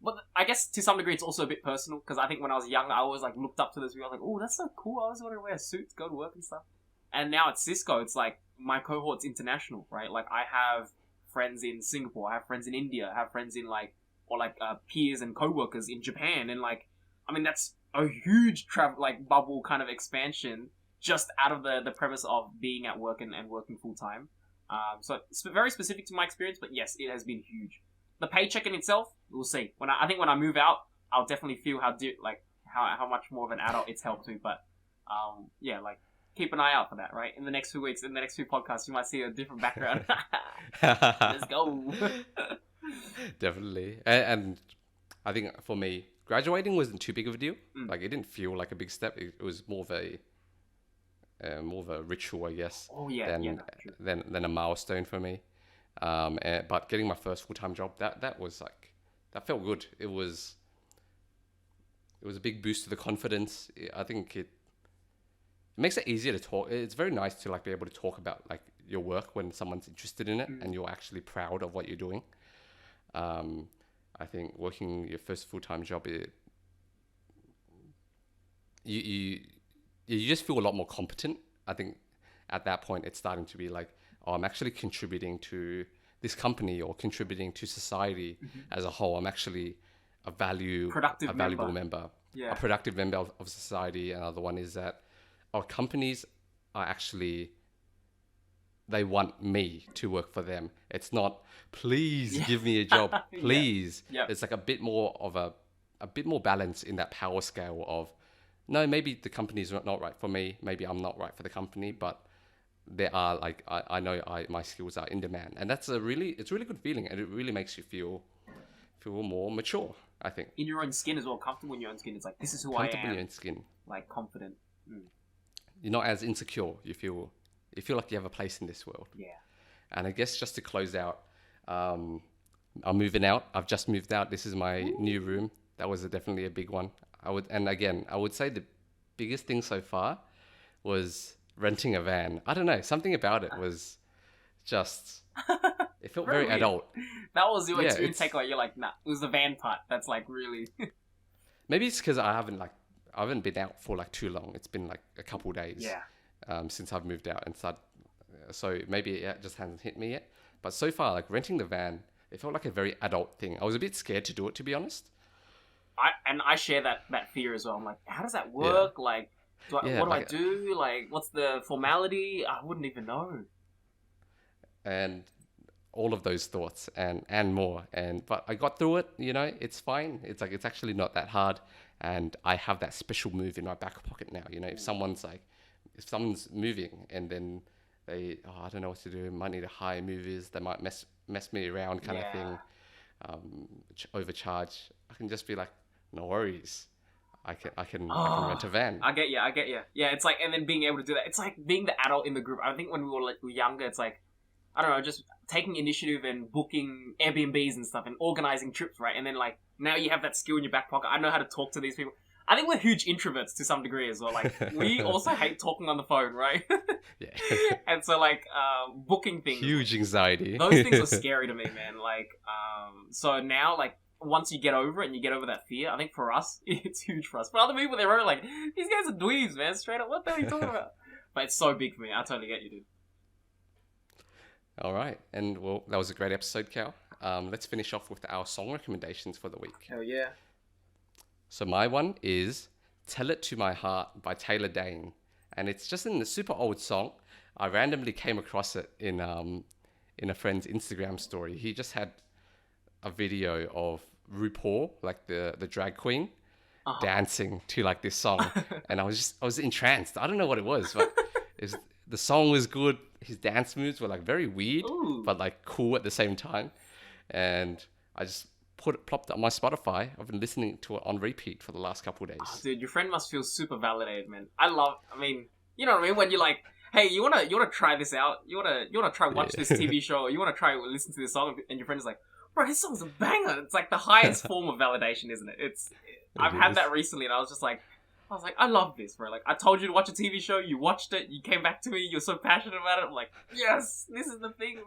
B: but I guess to some degree it's also a bit personal, because I think when I was young, I always like looked up to those people. I was like, oh, that's so cool. I always wanted to wear a suit to go to work and stuff. And now at Cisco, it's like my cohort's international, right? Like I have friends in Singapore, I have friends in India, I have friends in peers and co-workers in Japan, and like, I mean, that's a huge bubble kind of expansion just out of the premise of being at work and working full time. So it's very specific to my experience, but yes, it has been huge. The paycheck in itself, we'll see. I think when I move out, I'll definitely feel how much more of an adult it's helped me. But keep an eye out for that, right? In the next few weeks, in the next few podcasts, you might see a different background. Let's go.
A: Definitely. And I think for me, graduating wasn't too big of a deal. Like, it didn't feel like a big step. It was more of a ritual, I guess.
B: Oh yeah,
A: than a milestone for me. But getting my first full-time job, that was like, that felt good. It was a big boost to the confidence. I think it makes it easier to talk. It's very nice to like be able to talk about like your work when someone's interested in it and you're actually proud of what you're doing. I think working your first full-time job, you just feel a lot more competent. I think at that point it's starting to be like, oh, I'm actually contributing to this company or contributing to society as a whole. I'm actually a valuable member, a productive member of society. Another one is that our companies are actually, they want me to work for them. It's not, please give me a job, please. It's like a bit more balance in that power scale of, no, maybe the company's not right for me. Maybe I'm not right for the company, but there are like, I know my skills are in demand. And it's a really good feeling. And it really makes you feel more mature, I think.
B: In your own skin as well, comfortable in your own skin. It's like, this is who I am.
A: Comfortable in your own skin.
B: Like, confident.
A: You're not as insecure. You feel like you have a place in this world. Yeah. And I guess just to close out, I'm moving out. I've just moved out. This is my new room. That was definitely a big one. I would say the biggest thing so far was renting a van. I don't know, something about it was just, it felt very adult.
B: That was your extreme takeaway. You're like, nah, it was the van part. That's like really.
A: Maybe it's because I haven't been out for like too long. It's been like a couple days since I've moved out and started. So maybe it just hasn't hit me yet. But so far, like renting the van, it felt like a very adult thing. I was a bit scared to do it, to be honest.
B: I share that fear as well. I'm like, how does that work? Yeah. Like, what do I do? Like, what's the formality? I wouldn't even know.
A: And all of those thoughts and more. But I got through it. It's fine. It's like, it's actually not that hard. And I have that special move in my back pocket now. If someone's moving and then I don't know what to do, might need to hire movers, they might mess me around kind of thing, overcharge. I can just be like, no worries. I can rent a van.
B: I get you. Yeah, it's like, and then being able to do that, it's like being the adult in the group. I think when we were younger, it's like, I don't know, just taking initiative and booking Airbnbs and stuff and organizing trips, right? And then like, now you have that skill in your back pocket. I know how to talk to these people. I think we're huge introverts to some degree as well. Like, we also hate talking on the phone, right?
A: Yeah.
B: And so like, booking things.
A: Huge anxiety.
B: Those things are scary to me, man. Like, so now like, once you get over it and you get over that fear, I think for us, it's huge for us. For other people, they're like, these guys are dweebs, man. Straight up, what the hell are you talking about? But it's so big for me. I totally get you, dude.
A: All right. And well, that was a great episode, Cal. Let's finish off with our song recommendations for the week.
B: Hell yeah. So
A: my one is Tell It to My Heart by Dayne. And it's just in the super old song. I randomly came across it in a friend's Instagram story. He just had a video of RuPaul, like the drag queen, dancing to like this song. And I was entranced. I don't know what it was, but the song was good. His dance moves were like very weird, but like cool at the same time. And I just plopped up on my Spotify. I've been listening to it on repeat for the last couple of days.
B: Oh, dude, your friend must feel super validated, man. You know what I mean? When you're like, hey, you wanna try this out? You wanna try watch this TV show? Or you wanna try listen to this song? And your friend is like, bro, this song's a banger. It's like the highest form of validation, isn't it? I've had that recently, and I was like, I love this, bro. Like, I told you to watch a TV show, you watched it, you came back to me, you're so passionate about it. I'm like, yes, this is the thing,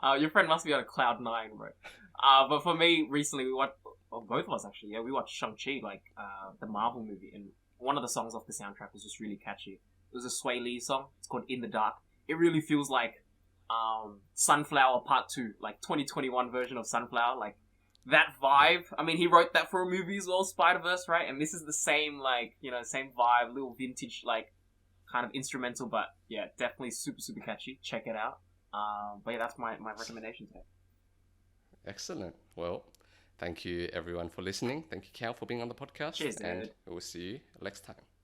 B: bro. Your friend must be on a cloud 9, bro. But for me, recently, well, both of us actually. Yeah, we watched Shang-Chi, like the Marvel movie, and one of the songs off the soundtrack was just really catchy. It was a Swae Lee song. It's called "In the Dark." It really feels like Sunflower Part 2, like 2021 version of Sunflower, like that vibe. I mean, he wrote that for a movie as well, Spider-Verse, right? And this is the same, like, you know, same vibe, little vintage, like, kind of instrumental, but yeah, definitely super, super catchy. Check it out. But yeah, that's my recommendation today.
A: Excellent. Well, thank you everyone for listening. Thank you, Cal, for being on the podcast.
B: Cheers,
A: and
B: dude.
A: we'll see you next time.